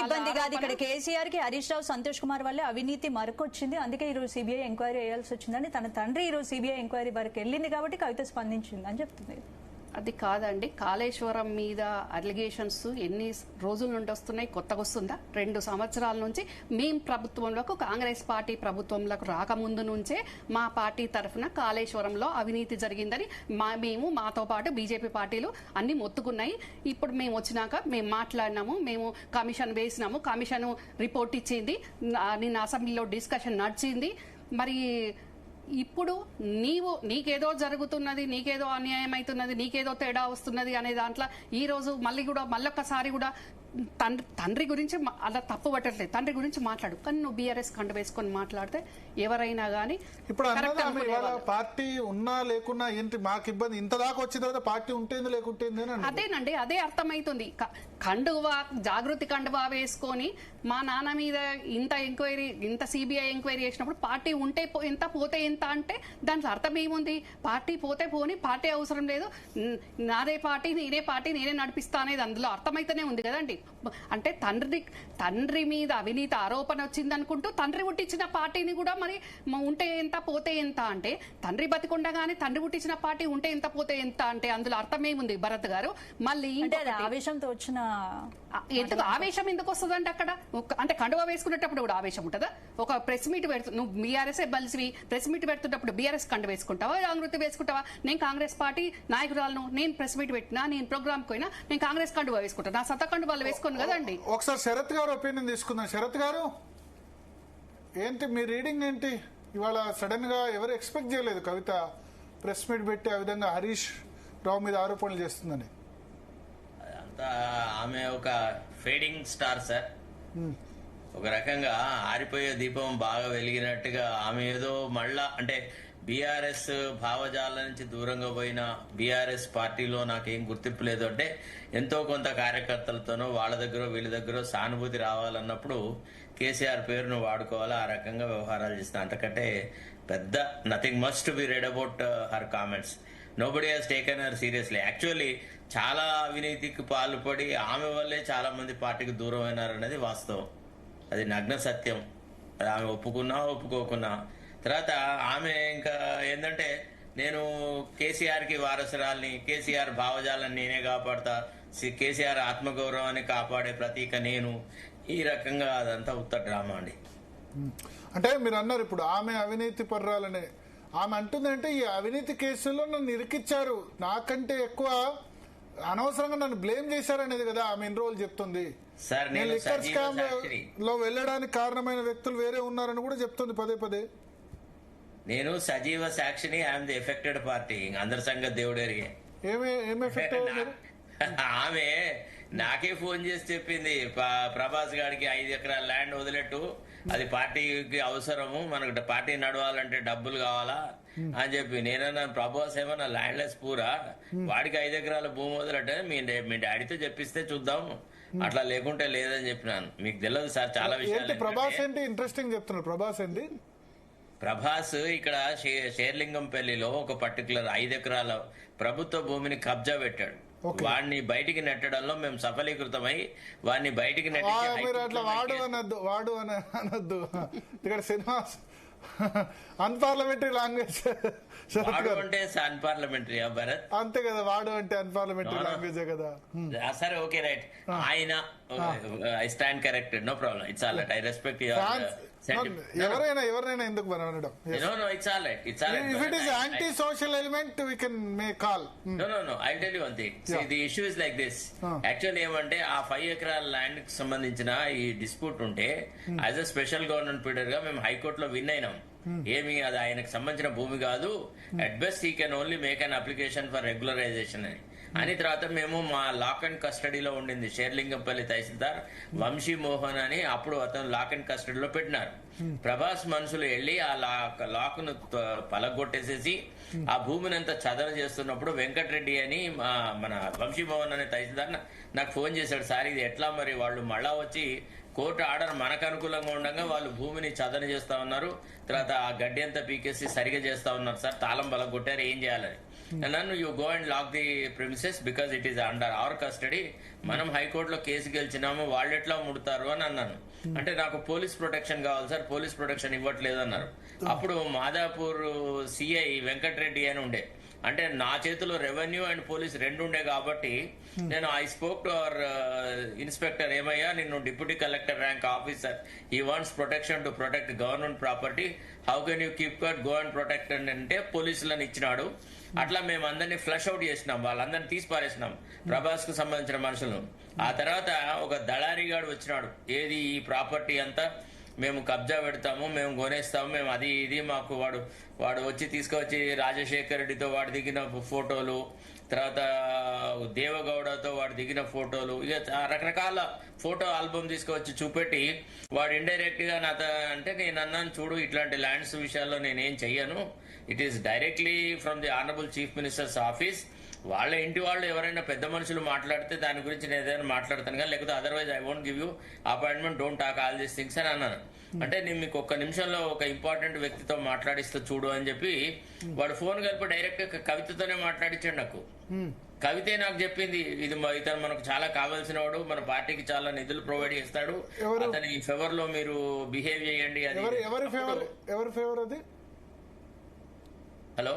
ఇబ్బంది కాదు. ఇక్కడ కేసీఆర్ కి హరీష్ రావు, సంతోష్ కుమార్ వల్లే అవినీతి మరకొచ్చింది, అందుకే ఈ రోజు సిబిఐ ఎంక్వైరీ వేయాల్సి వచ్చిందని తన తండ్రి ఈ రోజు సిబిఐ ఎంక్వైరీ వరకు వెళ్ళింది కాబట్టి కవిత స్పందించింది అని చెప్తుంది. అది కాదండి, కాళేశ్వరం మీద అలిగేషన్స్ ఎన్ని రోజుల నుండి వస్తున్నాయి? కొత్తగా వస్తుందా? 2 సంవత్సరాల నుంచి మేము ప్రభుత్వంలోకి, కాంగ్రెస్ పార్టీ ప్రభుత్వంలోకి రాకముందు నుంచే మా పార్టీ తరఫున కాళేశ్వరంలో అవినీతి జరిగిందని మేము మాతో పాటు బీజేపీ పార్టీలు అన్ని మొత్తుకున్నాయి. ఇప్పుడు మేము వచ్చినాక మేము మాట్లాడినాము, మేము కమిషన్ వేసినాము, కమిషన్ రిపోర్ట్ ఇచ్చింది, నిన్న అసెంబ్లీలో డిస్కషన్ నడిచింది. మరి ఇప్పుడు నీకేదో జరుగుతున్నది, నీకేదో అన్యాయం అవుతున్నది, నీకేదో తేడా వస్తున్నది అనే దాంట్లో ఈ రోజు మళ్ళొక్కసారి కూడా తండ్రి గురించి అలా తప్పు పట్టట్లేదు. తండ్రి గురించి మాట్లాడు, కానీ నువ్వు బీఆర్ఎస్ కండ వేసుకొని మాట్లాడితే ఎవరైనా గానీ ఇప్పుడు పార్టీ ఉన్నా లేకున్నా ఏంటి మాకు ఇబ్బంది? ఇంత దాకా వచ్చిన తర్వాత పార్టీ ఉంటేంది లేకుంటేంది అదేనండి, అదే అర్థమైతుంది. కండువా, జాగృతి కండువా వేసుకొని మా నాన్న మీద ఇంత సిబిఐ ఎంక్వైరీ చేసినప్పుడు పార్టీ ఉంటే ఎంత పోతే ఎంత అంటే దాంట్లో అర్థం ఏముంది? పార్టీ పోతే పోని, పార్టీ అవసరం లేదు, నాదే పార్టీ, నేనే నడిపిస్తా అనేది అందులో అర్థమైతేనే ఉంది కదండి. అంటే తండ్రి మీద అవినీతి ఆరోపణ వచ్చింది అనుకుంటూ తండ్రి పుట్టించిన పార్టీని కూడా మరి ఉంటే ఎంత పోతే ఎంత అంటే, తండ్రి బతికుండగానే తండ్రి పుట్టించిన పార్టీ ఉంటే ఎంత పోతే ఎంత అంటే అందులో అర్థమేముంది భరత్ గారు? మళ్ళీ ఆవేశంతో వచ్చిన ఆవేశం ఎందుకు వస్తుందంటే అక్కడ అంటే కండువా వేసుకునేటప్పుడు కూడా ఆవేశం ఉంటుందా? ఒక ప్రెస్ మీట్ నువ్వు బీఆర్ఎస్ బలిసి ప్రెస్ మీట్ పెడుతున్నప్పుడు బీఆర్ఎస్ కండు వేసుకుంటావా, జాగృతి వేసుకుంటావా? నేను కాంగ్రెస్ పార్టీ నాయకురాలను, నేను ప్రెస్ మీట్ పెట్టినా, నేను ప్రోగ్రామ్ పోయినా నేను కాంగ్రెస్ కండువా వేసుకుంటా, నా సత కండు వాళ్ళు వేసుకోను కదండి. ఒకసారి శరత్ గారు ఒపీనియన్ తీసుకుందాం. శరత్ గారు ఏంటి మీ రీడింగ్ ఏంటి? ఇవాళ సడన్ గా ఎవరు ఎక్స్పెక్ట్ చేయలేదు కవిత ప్రెస్ మీట్ పెట్టి ఆ విధంగా హరీష్ రావు మీద ఆరోపణలు చేస్తుందని. ఆమె ఒక ఫేడింగ్ స్టార్ సార్, ఒక రకంగా ఆరిపోయే దీపం బాగా వెలిగినట్టుగా ఆమె ఏదో మళ్ళా అంటే బీఆర్ఎస్ భావజాల నుంచి దూరంగా పోయిన బీఆర్ఎస్ పార్టీలో నాకేం గుర్తింపు లేదు అంటే ఎంతో కొంత కార్యకర్తలతోనో వాళ్ళ దగ్గర వీళ్ళ దగ్గర సానుభూతి రావాలన్నప్పుడు కేసీఆర్ పేరును వాడుకోవాలా, ఆ రకంగా వ్యవహారాలు చేసిన. అంతకంటే పెద్ద nothing must be read about her comments. Nobody has taken her seriously. Actually చాలా అవినీతికి పాల్పడి ఆమె వల్లే చాలా మంది పార్టీకి దూరం అయినారనేది వాస్తవం, అది నగ్న సత్యం. అది ఆమె ఒప్పుకున్నా ఒప్పుకోకున్నా. తర్వాత ఆమె ఇంకా ఏంటంటే నేను కేసీఆర్ కి వారసురాల్ని, కేసీఆర్ భావజాలను నేనే కాపాడతా, కేసీఆర్ ఆత్మగౌరవాన్ని కాపాడే ప్రతీక నేను, ఈ రకంగా అదంతా ఉత్త డ్రామా అండి. అంటే మీరు అన్నారు ఇప్పుడు ఆమె అవినీతి పర్రాలని. ఆమె అంటుందంటే ఈ అవినీతి కేసుల్లో నన్ను ఇరికిచ్చారు, నాకంటే ఎక్కువ అనవసరంగా నన్ను బ్లేమ్ చేశారనేది కదా ఆమె ఇన్ని రోజులు చెప్తుంది. సార్ నేను లిక్కర్ స్కామ్ లో వెళ్ళడానికి కారణమైన వ్యక్తులు వేరే ఉన్నారని కూడా చెప్తుంది పదే పదే. నేను సజీవ సాక్షిని, ఐఎమ్ ది ఎఫెక్టెడ్ పార్టీ. అందరి సంగతి దేవుడేరిగే. ఏమి ఎఫెక్ట్ అయ్యారు? ఆమె నాకే ఫోన్ చేసి చెప్పింది, ప్రభాస్ గారికి 5 ఎకరాల ల్యాండ్ వదిలేట్టు, అది పార్టీకి అవసరము, మనకు పార్టీ నడవాలంటే డబ్బులు కావాలా అని చెప్పి. నేనన్నా ప్రభాస్ ఏమన్నా ల్యాండ్లెస్ పూరా, వాడికి 5 ఎకరాల భూమి వదిలేట్టే మీ డాడీతో చెప్పిస్తే చూద్దాం, అట్లా లేకుంటే లేదని చెప్పినాను. మీకు తెలియదు సార్ చాలా విషయాలు. ప్రభాస్ ఏంటి ఇంట్రెస్టింగ్ చెప్తున్నారు. ప్రభాస్ ఏంటి? ప్రభాస్ ఇక్కడ షేర్లింగంపల్లిలో ఒక పర్టికులర్ 5 ఎకరాల ప్రభుత్వ భూమిని కబ్జా పెట్టాడు. వాడిని బయటికి నెట్టడంలో మేము సఫలీకృతమై వాడిని బయటికి అట్లా వాడు అనొద్దు. ఇక్కడ సినిమా అన్పార్లమెంటరీ లాంగ్వేజ్ అంటే అన్పార్లమెంటరీ భరత్, అంతే కదా. వాడు అంటే అన్పార్లమెంటరీ లాంగ్వేజ్ కదా. సరే ఓకే రైట్. ఆయన I stand corrected, no problem, it's all right, I respect your ఎవరైనా ఎందుకు అనడం. It's all right, it's all right. If it is anti-social element, we can make call. No. I'll tell you one thing. See, the issue is like this. Actually, ఏమంటే ఆ 5 ఎకరాల land కి సంబంధించిన ఈ dispute ఉంటే as a special government period గా మేము హైకోర్టులో విన్ అయినాం. ఏమి అది ఆయనకు సంబంధించిన భూమి కాదు, at best he can only make an application for regularization అని తర్వాత మేము మా లాక్ అండ్ కస్టడీలో ఉండింది షేర్లింగంపల్లి తహసీల్దార్ వంశీ మోహన్ అని, అప్పుడు అతను లాక్ అండ్ కస్టడీలో పెట్టినారు. ప్రభాస్ మనుషులు వెళ్లి ఆ లాక్ ను పలగొట్టేసేసి ఆ భూమిని అంతా చదన చేస్తున్నప్పుడు వెంకటరెడ్డి అని మన వంశీ మోహన్ అనే తహసీల్దార్ నాకు ఫోన్ చేశాడు, సార్ ఇది ఎట్లా మరి, వాళ్ళు మళ్ళా వచ్చి కోర్టు ఆర్డర్ మనకు అనుకూలంగా ఉండగా వాళ్ళు భూమిని చదన చేస్తా ఉన్నారు, తర్వాత ఆ గడ్డి అంతా పీకేసి సరిగా చేస్తా ఉన్నారు సార్, తాళం బలగొట్టారు, ఏం చేయాలని. నన్ను you go and lock the premises because it is under our custody, మనం హైకోర్టులో కేసు గెలిచినాము, వాళ్ళు ఎట్లా ముడతారు అని అన్నాను. అంటే నాకు పోలీస్ ప్రొటెక్షన్ కావాలి సార్, పోలీస్ ప్రొటెక్షన్ ఇవ్వట్లేదు అన్నారు. అప్పుడు మాదాపూర్ సిఐ వెంకటరెడ్డి అని ఉండే, అంటే నా చేతిలో రెవెన్యూ అండ్ పోలీస్ 2 ఉండే కాబట్టి నేను I spoke to our inspector, ఏమయ్యా నిన్ను deputy collector rank officer, he wants protection to protect government property, how can you keep cut, go and protect అంటే పోలీసులను ఇచ్చినాడు. అట్లా మేము అందరినీ ఫ్లష్ అవుట్ చేసినాం, వాళ్ళందరినీ తీసి పారేసినాం ప్రభాస్ కు సంబంధించిన మనుషులను. ఆ తర్వాత ఒక దళారీగాడు వచ్చినాడు, ఏది ఈ ప్రాపర్టీ అంతా మేము కబ్జా పెడతాము, మేము కొనేస్తాము, మేము అది ఇది, మాకు వాడు వచ్చి తీసుకొచ్చి రాజశేఖర్ రెడ్డితో వాడు దిగిన ఫోటోలు, తర్వాత దేవగౌడతో వాడు దిగిన ఫోటోలు, ఇక రకరకాల ఫోటో ఆల్బమ్ తీసుకువచ్చి చూపెట్టి వాడు ఇండైరెక్ట్ గా నాతో అంటే నేను అన్నాను, చూడు ఇట్లాంటి ల్యాండ్స్ విషయాల్లో నేనేం చెయ్యను, it is directly from the honourable chief ministers office, వాళ్ళ ఇంటి వాళ్ళు ఎవరైనా పెద్ద మనుషులు మాట్లాడితే దాని గురించి నేను ఏదైనా మాట్లాడతాను కానీ, లేకపోతే otherwise I won't give you appointment, don't talk all these things అని అన్నాను. అంటే నేను మీకు 1 నిమిషంలో ఒక ఇంపార్టెంట్ వ్యక్తితో మాట్లాడిస్తూ చూడు అని చెప్పి వాడు ఫోన్ కలిపి డైరెక్ట్ కవితతోనే మాట్లాడించాడు నాకు. కవితే నాకు చెప్పింది, ఇది ఇతను మనకు చాలా కావాల్సిన వాడు, మన పార్టీకి చాలా నిధులు ప్రొవైడ్ చేస్తాడు, అతని ఫేవర్ లో మీరు బిహేవ్ చేయండి. అది ఎవరి ఫేవర్ అది? హలో,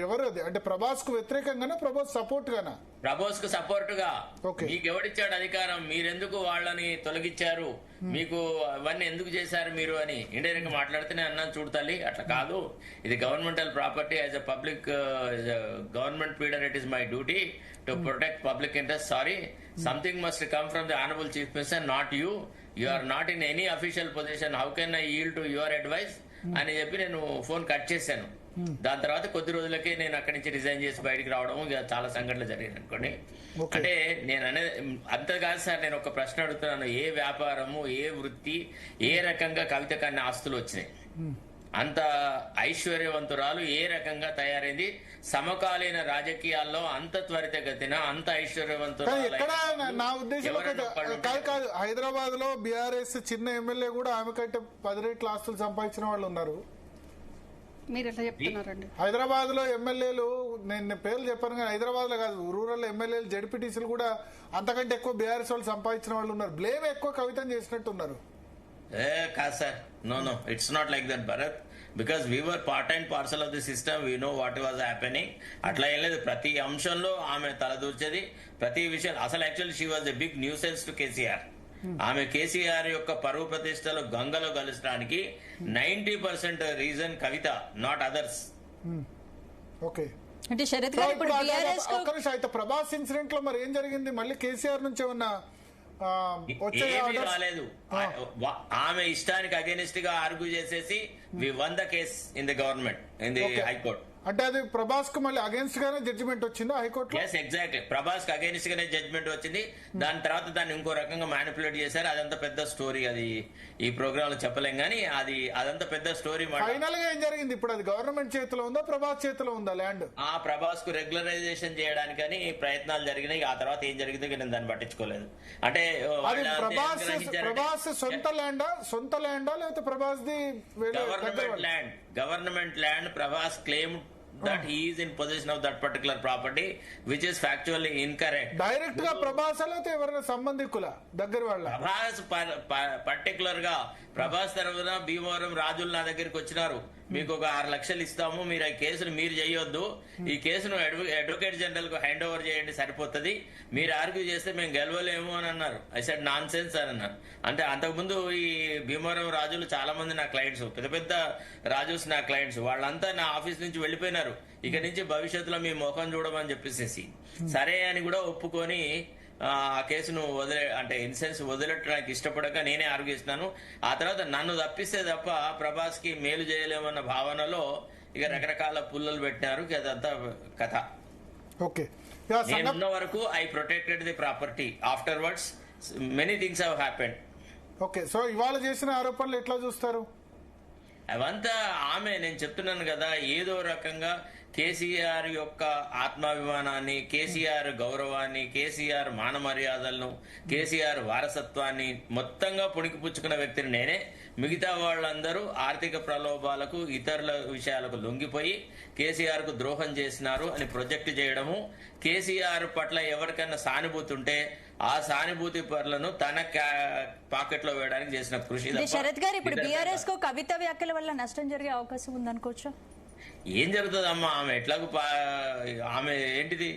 ఎవరు అది? అంటే ప్రభాస్ కు వ్యతిరేకంగానే, ప్రభాస్ సపోర్ట్ గానా? ప్రభాస్ కు సపోర్ట్ గా. మీకు ఎవడిచ్చాడు అధికారం, మీరెందుకు వాళ్ళని తొలగించారు, మీకు అవన్నీ ఎందుకు చేశారు మీరు అని ఇండైరెక్ట్ గా మాట్లాడితేనే అన్నాను, చూడతాలి అట్లా కాదు, ఇది governmental property, as a public government leader it is my duty to protect public interest, sorry something must come from the honourable chief minister, not you, you are not in any official position, how can I yield to your advice అని చెప్పి నేను phone cut చేశాను. దాని తర్వాత కొద్ది రోజులకే నేను అక్కడి నుంచి రిజైన్ చేసి బయటికి రావడం, ఇక చాలా సంఘటనలు జరిగాయి అనుకోండి. అంటే నేను అనేది అంత కాదు సార్, నేను ఒక ప్రశ్న అడుగుతున్నాను, ఏ వ్యాపారము, ఏ వృత్తి, ఏ రకంగా కవిత కన్నా ఆస్తులు వచ్చినాయి? అంత ఐశ్వర్యవంతురాలు ఏ రకంగా తయారైంది, సమకాలీన రాజకీయాల్లో అంత త్వరితగతిన అంత ఐశ్వర్యవంతురాలు ఎక్కడ నా ఉద్దేశం కాదు, హైదరాబాద్ లో బీఆర్ఎస్ చిన్న ఎమ్మెల్యే కూడా ఆమె కంటే 10 రెట్ల ఆస్తులు సంపాదించిన వాళ్ళు ఉన్నారు. మీరు ఎట్లా చెప్తున్నారండి? హైదరాబాద్ లో ఎమ్మెల్యేలు, నేను పేర్లు చెప్పాను కానీ హైదరాబాద్ లో కాదు, రూరల్ ఎమ్మెల్యేలు జడ్పీటీసీలు కూడా అంతకంటే ఎక్కువ బీఆర్ఎస్ వాళ్ళు సంపాదించిన వాళ్ళు ఉన్నారు. బ్లేమ్ ఎక్కువ కవితను చేసినట్టు ఉన్నారు. కాదు sir, no it's not like that Bharat, because we were part and parcel of the system, we know what was happening. అట్లా ఏం లేదు, ప్రతి అంశంలో ఆమె తలదూర్చేది, ప్రతి విషయం. అసలు actually she was a big nuisance to KCR. ఆమె కేసీఆర్ యొక్క పరువు ప్రతిష్టలు గంగలో కలచడానికి 90% reason Kavitha, not others. Okay, అంటే శరత్ గారు ఇప్పుడు బీఆర్ఎస్ అయితే ప్రభాస్ ఇన్సిడెంట్ లో మరి ఏం జరిగింది? మళ్ళీ కేసీఆర్ నుంచి ఏమన్నా ఏమీ రాలేదు. ఆమె ఇష్టానికి అగేనిస్ట్ గా ఆర్గ్యూ చేసేసి V one the case in the government, in the high court. అంటే అది ప్రభాస్ కు మళ్ళీ అగేన్స్ట్ గానే జడ్జిమెంట్ వచ్చింది హైకోర్టు? Yes, exactly. ప్రభాస్ కి అగేనిస్ట్ గానే జడ్జిమెంట్ వచ్చింది. దాని తర్వాత దాన్ని ఇంకో రకంగా మ్యానిపులేట్ చేశారు. అదంతా పెద్ద స్టోరీ, అది ఈ ప్రోగ్రామ్ లో చెప్పలేం కానీ అదంతా పెద్ద స్టోరీ. ఫైనల్ గా ఏం జరిగింది ఇప్పుడు? అది గవర్నమెంట్ చేతిలో ఉందా, ప్రభాస్ చేతిలో ఉందా ల్యాండ్? ఆ ప్రభాస్ కు రెగ్యులరైజేషన్ చేయడానికని ప్రయత్నాలు జరిగినాయి. ఆ తర్వాత ఏం జరిగిందో నేను దాన్ని పట్టించుకోలేదు. అంటే ప్రభాస్ సొంత ల్యాండా లేకపోతే Prabhas the government land? Prabhas claim that he is in possession of that particular property, which is factually incorrect. Direct గా ప్రభాస్ అయితే ఎవరైనా సంబంధికుల దగ్గర వాళ్ళ? ప్రభాస్ పర్టికులర్ గా ప్రభాస్ తరఫున భీమవరం రాజులు నా దగ్గరికి వచ్చినారు, మీకు ఒక 6 లక్షలు ఇస్తాము, మీరు ఈ కేసును మీరు చేయొద్దు, ఈ కేసును అడ్వకేట్ జనరల్ కు హ్యాండ్ ఓవర్ చేయండి సరిపోతుంది, మీరు ఆర్గ్యూ చేస్తే మేము గెలవలేము అని అన్నారు. ఐ సెడ్ నాన్ సెన్స్ అని అన్నారు. అంటే అంతకుముందు ఈ భీమవరం రాజులు చాలా మంది నా క్లయింట్స్, పెద్ద పెద్ద రాజుస్ నా క్లయింట్స్, వాళ్ళంతా నా ఆఫీస్ నుంచి వెళ్లిపోయినారు. ఇక నుంచి భవిష్యత్తులో మీ ముఖం చూడమని చెప్పేసి సరే అని కూడా ఒప్పుకొని ఆ కేసును అంటే ఇన్సెన్స్ వదిలేయడానికి ఇష్టపడక నేనే ఆర్గ్యూ చేస్తున్నాను. ఆ తర్వాత నన్ను తప్పిస్తే తప్ప ప్రభాస్ కి మేలు చేయలేమన్న భావనలో ఇక రకరకాల పుల్లలు పెట్టినారు. అదంతా కథ. ఓకే, నేనున్న వరకు I protected the property. Afterwards many things have happened. Okay, so ఇవాళ చేసిన ఆరోపణలు ఎట్లా చూస్తారు? అవంతా నేను చెప్తున్నాను కదా, ఏదో రకంగా కేసీఆర్ యొక్క ఆత్మాభిమానాన్ని, కేసీఆర్ గౌరవాన్ని, కేసీఆర్ మాన మర్యాదలను, కేసీఆర్ వారసత్వాన్ని మొత్తంగా పుణికిపుచ్చుకున్న వ్యక్తిని నేనే. మిగతా వాళ్ళందరూ ఆర్థిక ప్రలోభాలకు, ఇతరుల విషయాలకు లొంగిపోయి కేసీఆర్ కు ద్రోహం చేసినారు అని ప్రొజెక్ట్ చేయడము, కేసీఆర్ పట్ల ఎవరికైనా సానుభూతి ఉంటే ఆ సానుభూతి పరులను తన పాకెట్ లో వేయడానికి చేసిన కృషి. శరత్ గారు, ఇప్పుడు బీఆర్ఎస్ కు కవిత వ్యాఖ్యల వల్ల నష్టం జరిగే అవకాశం ఉందనుకోవచ్చు? ఏం జరుగుతుందమ్మా, ఆమె ఎట్లాగూ ఆమె ఏంటిది,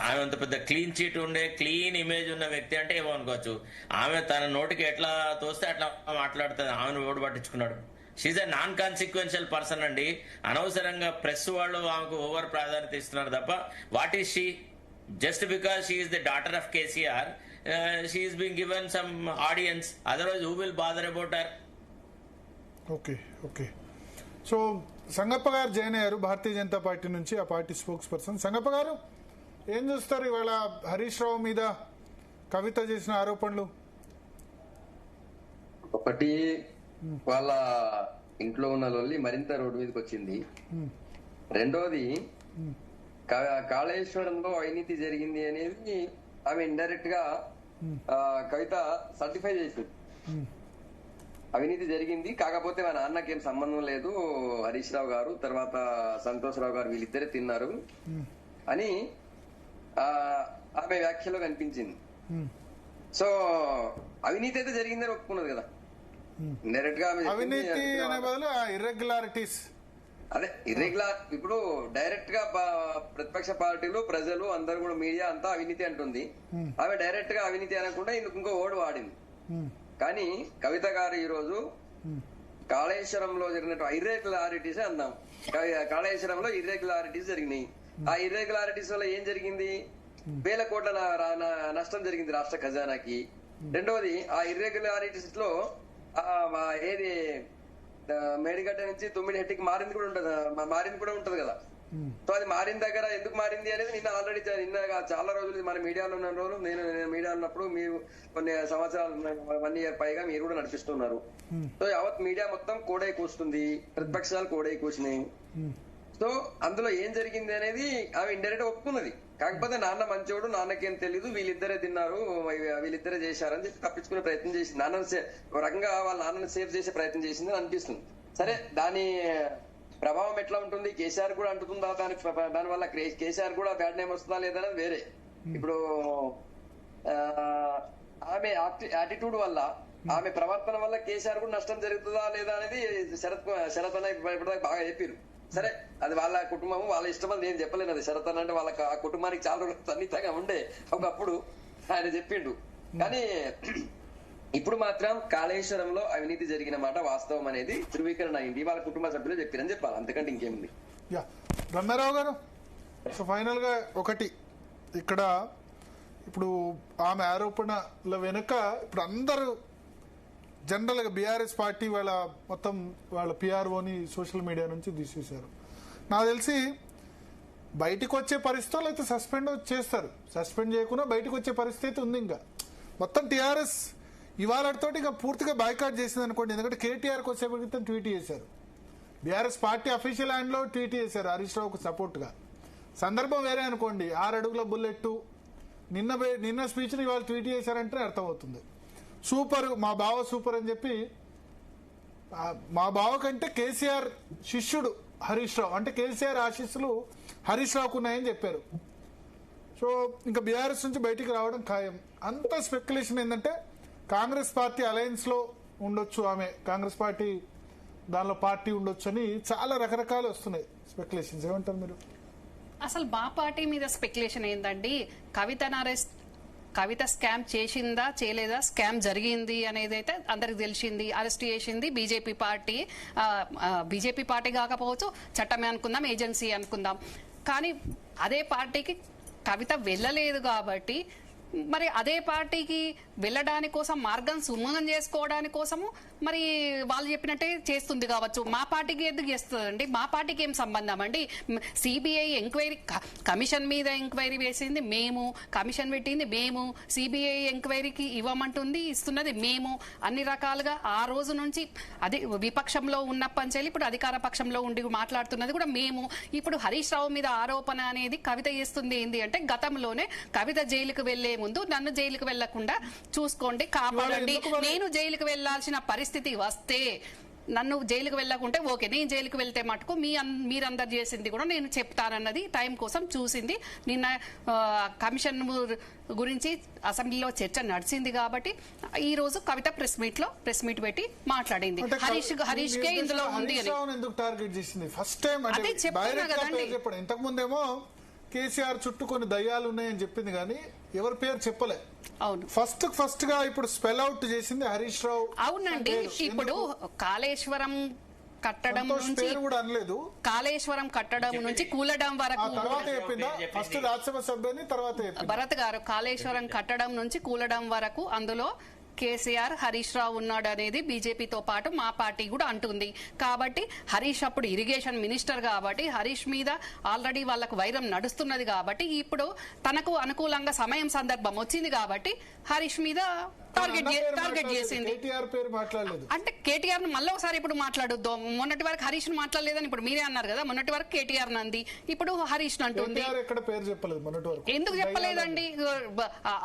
ఆమె అంత పెద్ద క్లీన్ చీట్ ఉండే క్లీన్ ఇమేజ్ ఉన్న వ్యక్తి అంటే ఏమో అనుకోవచ్చు. ఆమె తన నోటికి ఎట్లా తోస్తే అట్లా మాట్లాడుతుంది. ఆమెను ఓటు పట్టించుకున్నాడు. She's a non consequential person అండి. అనవసరంగా ప్రెస్ వాళ్ళు ఆమెకు ఓవర్ ప్రాధాన్యత ఇస్తున్నారు తప్ప what is she? Just because she is the daughter of KCR, she is being given some audience. Otherwise, who will bother about her? Okay. So Sangappa గారు join అయ్యారు Bharatiya Janata party నుంచి, ఆ పార్టీ స్పోక్స్ పర్సన్. సంగప్ప గారు, ఏం చూస్తారు ఇవాళ హరీష్ రావు మీద కవిత చేసిన ఆరోపణలు? ఒకటి, వాళ్ళ ఇంట్లో ఉన్న లొల్లి మరింత రోడ్డు మీదకి వచ్చింది. రెండోది, కాళేశ్వరంలో అవినీతి జరిగింది అనేది ఆమె ఇండైరెక్ట్ గా కవిత సర్టిఫై చేసింది. అవినీతి జరిగింది, కాకపోతే మా నాన్నకి ఏం సంబంధం లేదు, హరీష్ రావు గారు తర్వాత సంతోష్ రావు గారు వీళ్ళిద్దరే తిన్నారు అని ఆమె వ్యాఖ్యలో కనిపించింది. సో అవినీతి అయితే జరిగిందని ఒప్పుకున్నది కదా డైరెక్ట్ గా. అవినీతి అనే బదులు ఇర్రెగ్యులారిటీస్, అదే ఇర్రెగ్యులర్. ఇప్పుడు డైరెక్ట్ గా ప్రతిపక్ష పార్టీలు, ప్రజలు అందరు కూడా, మీడియా అంతా అవినీతి అంటుంది. ఆమె డైరెక్ట్ గా అవినీతి అనకుండా ఇంకో ఓడి వాడింది. కానీ కవిత గారు ఈ రోజు కాళేశ్వరంలో జరిగినట్టు ఇర్రెగ్యులారిటీస్ అందాం. కాళేశ్వరంలో ఇర్రెగ్యులారిటీస్ జరిగినాయి. ఆ ఇర్రెగ్యులారిటీస్ వల్ల ఏం జరిగింది? 1,000 కోట్ల నష్టం జరిగింది రాష్ట్ర ఖజానాకి. రెండవది, ఆ ఇర్రెగ్యులారిటీస్ లో ఏది మేడిగడ్డ నుంచి తుమ్మిడిహట్టికి మారింది కూడా ఉంటది కదా. సో అది మారిన దగ్గర ఎందుకు మారింది అనేది నిన్న ఆల్రెడీ చాలా రోజులు మన మీడియాలో ఉన్న రోజులు నేను మీడియా ఉన్నప్పుడు మీరు కొన్ని సంవత్సరాలు 1 year పైగా మీరు కూడా నడిపిస్తున్నారు. సో యావత్ మీడియా మొత్తం కోడై కూస్తుంది, ప్రతిపక్షాలు కోడై కూసినాయి. సో అందులో ఏం జరిగింది అనేది ఆమె ఇండైరెక్ట్ ఒప్పుకున్నది. కాకపోతే నాన్న మంచోడు, నాన్నకేం తెలీదు, వీళ్ళిద్దరే తిన్నారు, వీళ్ళిద్దరే చేశారని చెప్పి తప్పించుకునే ప్రయత్నం చేసింది. నాన్నని ఒక రకంగా వాళ్ళ నాన్నని సేవ్ చేసే ప్రయత్నం చేసింది అని అనిపిస్తుంది. సరే, దాని ప్రభావం ఎట్లా ఉంటుంది, కేసీఆర్ కూడా అంటుతుందా, దానివల్ల కేసీఆర్ కూడా బ్యాడ్ నేమ్ వస్తుందా లేదనేది వేరే. ఇప్పుడు ఆమె యాటిట్యూడ్ వల్ల, ఆమె ప్రవర్తన వల్ల కేసీఆర్ కూడా నష్టం జరుగుతుందా లేదా అనేది శరత్ అన్న ఇప్పటిదాకా బాగా చెప్పారు. సరే, అది వాళ్ళ కుటుంబం, వాళ్ళ ఇష్టం అని నేను చెప్పలేను. అది శరత్ అన్న అంటే వాళ్ళకి ఆ కుటుంబానికి చాలా రోజులు సన్నిహితంగా ఉండే ఒకప్పుడు ఆయన చెప్పిండు. కానీ ఇప్పుడు మాత్రం కాళేశ్వరంలో అవినీతి జరిగిన మాట వాస్తవం అనేది ధృవీకరణ అయింది. వాళ్ళ కుటుంబ సభ్యులు చెప్పారని చెప్పాలి, అంతకంటే ఇంకేముంది. బ్రహ్మారావు గారు, సో ఫైనల్ గా ఒకటి, ఇక్కడ ఇప్పుడు ఆమె ఆరోపణల వెనుక ఇప్పుడు అందరూ జనరల్ గా బీఆర్ఎస్ పార్టీ వాళ్ళ మొత్తం వాళ్ళ పిఆర్ఓని సోషల్ మీడియా నుంచి తీసేశారు. నాకు తెలిసి బయటకు వచ్చే పరిస్థితి లేకపోతే సస్పెండ్ చేస్తారు, సస్పెండ్ చేయకుండా బయటకు వచ్చే పరిస్థితి ఉంది. ఇంకా మొత్తం టీఆర్ఎస్ ఇవాళతో ఇంకా పూర్తిగా బాయ్కాట్ చేసింది అనుకోండి. ఎందుకంటే కేటీఆర్కి వచ్చేప్పటికి ట్వీట్ చేశారు, బీఆర్ఎస్ పార్టీ అఫీషియల్ హ్యాండ్లో ట్వీట్ చేశారు హరీష్ రావుకు సపోర్ట్గా. సందర్భం వేరే అనుకోండి, 6 అడుగుల బుల్లెట్ నిన్న స్పీచ్ని ఇవాళ ట్వీట్ చేశారంటే అర్థమవుతుంది. సూపర్, మా బావ సూపర్ అని చెప్పి, మా బావ కంటే కేసీఆర్ శిష్యుడు హరీష్ రావు, అంటే కేసీఆర్ ఆశీస్సులు హరీష్ రావుకు ఉన్నాయని చెప్పారు. సో ఇంకా బీఆర్ఎస్ నుంచి బయటికి రావడం ఖాయం. అంత స్పెక్యులేషన్ ఏంటంటే కాంగ్రెస్ పార్టీ అలయన్స్ లో ఉండొచ్చు, ఆమె కాంగ్రెస్ పార్టీ దానిలో పార్టీ ఉండొచ్చు అని చాలా రకరకాలు వస్తున్నాయి స్పెక్యులేషన్స్. ఏమంటారు మీరు? అసలు మా పార్టీ మీద స్పెక్యులేషన్ ఏందండి, కవిత స్కామ్ చేసిందా చేయలేదా, స్కామ్ జరిగింది అనేది అయితే అందరికి తెలిసింది. అరెస్ట్ చేసింది బీజేపీ పార్టీ, బీజేపీ పార్టీ కాకపోవచ్చు, చట్టమే అనుకుందాం, ఏజెన్సీ అనుకుందాం. కానీ అదే పార్టీకి కవిత వెళ్ళలేదు కాబట్టి మరి అదే పార్టీకి వెళ్ళడానికి కోసం మార్గం సుగమం చేసుకోవడానికి కోసము మరి వాళ్ళు చెప్పినట్టే చేస్తుంది కావచ్చు. మా పార్టీకి ఎందుకు చేస్తుందండి? మా పార్టీకి ఏం సంబంధం అండి? సిబిఐ ఎంక్వైరీ, కమిషన్ మీద ఎంక్వైరీ వేసింది మేము, కమిషన్ పెట్టింది మేము, సిబిఐ ఎంక్వైరీకి ఇవ్వమంటుంది, ఇస్తున్నది మేము. అన్ని రకాలుగా ఆ రోజు నుంచి అది విపక్షంలో ఉన్నప్పటి ఇప్పుడు అధికార పక్షంలో ఉండి మాట్లాడుతున్నది కూడా మేము. ఇప్పుడు హరీష్ రావు మీద ఆరోపణ అనేది కవిత చేస్తుంది ఏంది అంటే, గతంలోనే కవిత జైలుకు వెళ్లే ముందు నన్ను జైలుకు వెళ్లకుండా చూసుకోండి, కాపాడండి, నేను జైలుకు వెళ్లాల్సిన పరిస్థితి వస్తే నన్ను జైలుకు వెళ్ళకుంటే ఓకే, నేను జైలుకు వెళ్తే మటుకు మీరందరు చేసింది కూడా నేను చెప్తానన్నది టైం కోసం చూసింది. నిన్న కమిషన్ గురించి అసెంబ్లీలో చర్చ నడిచింది కాబట్టి ఈ రోజు కవిత ప్రెస్ మీట్ పెట్టి మాట్లాడింది. హరీష్ కే ఇందులో ఉంది అని ఎందుకు టార్గెట్ చేసింది? ఫస్ట్ టైం అదే చెప్తున్నా కదండి. ఇంతకు ముందేమో కేసీఆర్ చుట్టూ కొన్ని దయ్యాలు ఉన్నాయని చెప్పింది కానీ ఎవరి పేరు చెప్పలే. అవును, ఫస్ట్ గా ఇప్పుడు స్పెల్ అవుట్ చేసింది హరీష్ రావు. అవునండి, ఇప్పుడు కాళేశ్వరం కట్టడం నుంచి కూడా అనలేదు, కాళేశ్వరం కట్టడం నుంచి కూలడం వరకు తర్వాత చెప్పిందా? ఫస్ట్ రాజ్యసభ సభ్యుని, తర్వాత భరత్ గారు కాళేశ్వరం కట్టడం నుంచి కూలడం వరకు అందులో కేసీఆర్ హరీష్ రావు ఉన్నాడు అనేది బీజేపీతో పాటు మా పార్టీ కూడా అంటుంది. కాబట్టి హరీష్ అప్పుడు ఇరిగేషన్ మినిస్టర్ కాబట్టి హరీష్ మీద ఆల్రెడీ వాళ్ళకు వైరం నడుస్తున్నది కాబట్టి ఇప్పుడు తనకు అనుకూలంగా సమయం సందర్భం వచ్చింది కాబట్టి హరీష్ మీద టార్గెట్ చేసింది. అంటే కేటీఆర్ మళ్ళీ ఒకసారి ఇప్పుడు మాట్లాడొద్దు. మొన్నటి వరకు హరీష్ మాట్లాడలేదని ఇప్పుడు మీరే అన్నారు కదా, మొన్నటి వరకు కేటీఆర్ నంది, ఇప్పుడు హరీష్ అంటుంది. ఎందుకు చెప్పలేదండి?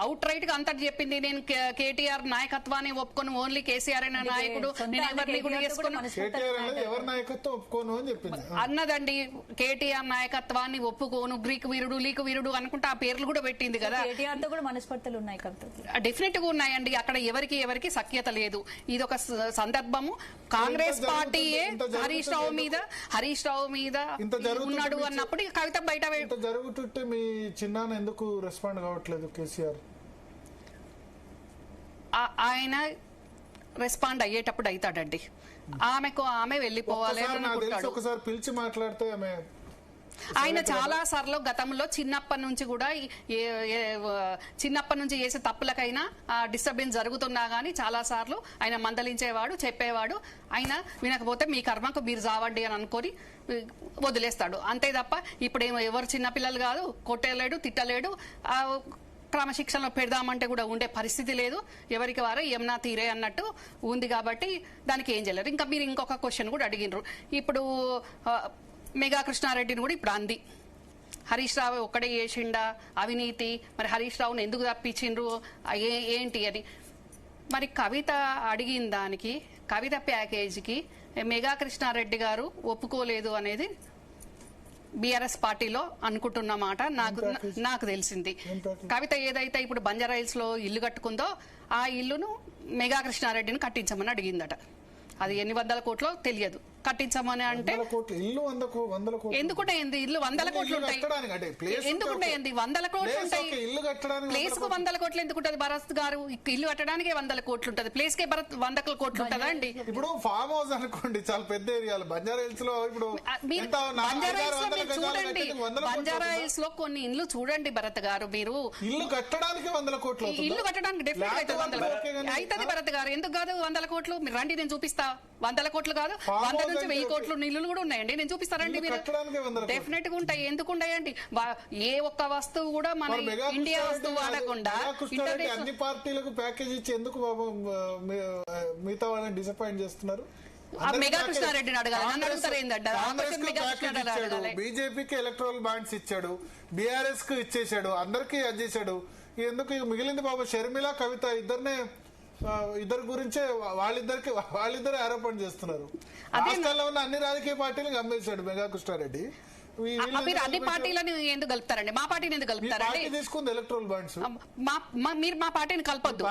అవుట్ రైట్ గా అంతటి చెప్పింది, నేను కేటీఆర్ నాయకత్వాన్ని ఒప్పుకొని ఓన్లీ కేసీఆర్ అనే నాయకుడు, నేను ఎవరిని కూడా చేసుకుని అన్నదండి. కేటీఆర్ నాయకత్వాన్ని ఒప్పుకోను, గ్రీక్ వీరుడు, లీక్ వీరుడు అనుకుంటే ఆ పేర్లు కూడా పెట్టింది కదా. డెఫినెట్ గా ఉన్నాయండి. అక్కడ ఎవరికి సఖ్యత లేదు. ఇది ఒక సందర్భము. కాంగ్రెస్ పార్టీయే హరీష్ రావు మీద ఉన్నాడు అన్నప్పుడు కవిత బయట జరుగుతుంటే మీ చిన్నాన్న ఎందుకు రెస్పాండ్ కావట్లేదు కేసీఆర్? ఆయన రెస్పాండ్ అయ్యేటప్పుడు అవుతాడండి. ఆమె వెళ్ళిపోవాలి. ఒకసారి పిలిచి మాట్లాడితే ఆమె ఆయన చాలా సార్లు గతంలో చిన్నప్పటి నుంచి కూడా చిన్నప్పటి నుంచి చేసే తప్పులకైనా డిస్టర్బెన్స్ జరుగుతున్నా గానీ చాలా సార్లు ఆయన మందలించేవాడు, చెప్పేవాడు. ఆయన వినకపోతే మీ కర్మకు మీరు జావండి అని అనుకొని వదిలేస్తాడు అంతే తప్ప ఇప్పుడేమో ఎవరు చిన్నపిల్లలు కాదు, కొట్టలేడు, తిట్టలేడు, క్రమశిక్షణలో పెడదామంటే కూడా ఉండే పరిస్థితి లేదు. ఎవరికి వారు యమునా తీరే అన్నట్టు ఉంది కాబట్టి దానికి ఏం చేయలేరు. ఇంకా మీరు ఇంకొక క్వశ్చన్ కూడా అడిగినరు. ఇప్పుడు మెగా కృష్ణారెడ్డిని కూడా ఇప్పుడు అంది హరీష్ రావు ఒక్కడే చేసిండా అవినీతి, మరి హరీష్ రావుని ఎందుకు తప్పించిండ్రు ఏంటి అని. మరి కవిత అడిగిన దానికి, కవిత ప్యాకేజీకి మెగా కృష్ణారెడ్డి గారు ఒప్పుకోలేదు అనేది బీఆర్ఎస్ పార్టీలో అనుకుంటున్నమాట నాకు తెలిసింది. కవిత ఏదైతే ఇప్పుడు బంజారాహిల్స్ లో ఇల్లు కట్టుకుందో ఆ ఇల్లును మెగా కృష్ణారెడ్డిని కట్టించమని అడిగిందట. అది ఎన్ని వందల కోట్లో తెలియదు. కట్టించమని అంటే ఎందుకుంటాయండి ఇల్లు 100 కోట్లు ఉంటాయి, ఎందుకుంటాయండి 100 కోట్లు ఉంటాయి. ప్లేస్ కు 100 కోట్లు ఎందుకుంటది భరత్ గారు? ఇల్లు కట్టడానికి 100 కోట్లు ఉంటది, ప్లేస్ కే 100 కోట్లు ఉంటదా అండి? ఇప్పుడు ఫామ్ హౌస్ అనుకోండి, చాలా పెద్ద ఏరియాలో బంజారాహిల్స్ లో ఇప్పుడు చూడండి, బంజారాహిల్స్ లో కొన్ని ఇల్లు చూడండి భరత్ గారు, మీరు ఇల్లు కట్టడానికి 100 కోట్లు, ఇల్లు కట్టడానికి డెఫినెట్ అయితే 100 కోట్లు అవుతుంది భరత్ గారు. ఎందుకు కాదు 100 కోట్లు? మీరు రండి, నేను చూపిస్తా. 100 కోట్లు కాదు, 100 నుంచి 1000 కోట్లు ఇల్లులు కూడా ఉన్నాయండి, నేను చూపిస్తారండి. మీరు డెఫినెట్ గా ఉంటాయి, ఎందుకు ఉంటాయండి? ఏ ఒక్క వస్తువు కూడా మన ఇండియా వస్తువు వాడకుండా అన్ని పార్టీలకు ప్యాకేజ్ ఇచ్చి ఎందుకు మిగతా వాళ్ళని డిసప్పాయింట్ చేస్తున్నారు? మెగా కృష్ణారెడ్డిని అడగాలి, నన్ను అడుగుతారు ఏంటంటే. బీజేపీకి ఎలక్ట్రల్ బాండ్స్ ఇచ్చాడు, బీఆర్ఎస్ కు ఇచ్చేసాడు, అందరికి అది చేశాడు. ఎందుకు మిగిలింది బాబు షర్మిల, కవిత ఇద్దరు గురించే వాళ్ళిద్దరే ఆరోపణ చేస్తున్నారు. రాష్ట్రాల్లో ఉన్న అన్ని రాజకీయ పార్టీలకు అమ్మేశాడు మెగా కృష్ణారెడ్డి. మీరు అన్ని పార్టీలను ఎందుకు కలుపుతారండి? మా పార్టీని ఎందుకు కలుపుతారండి? తీసుకుంది ఎలక్ట్రల్ బాండ్స్. మీరు మా పార్టీని కలపొద్దు,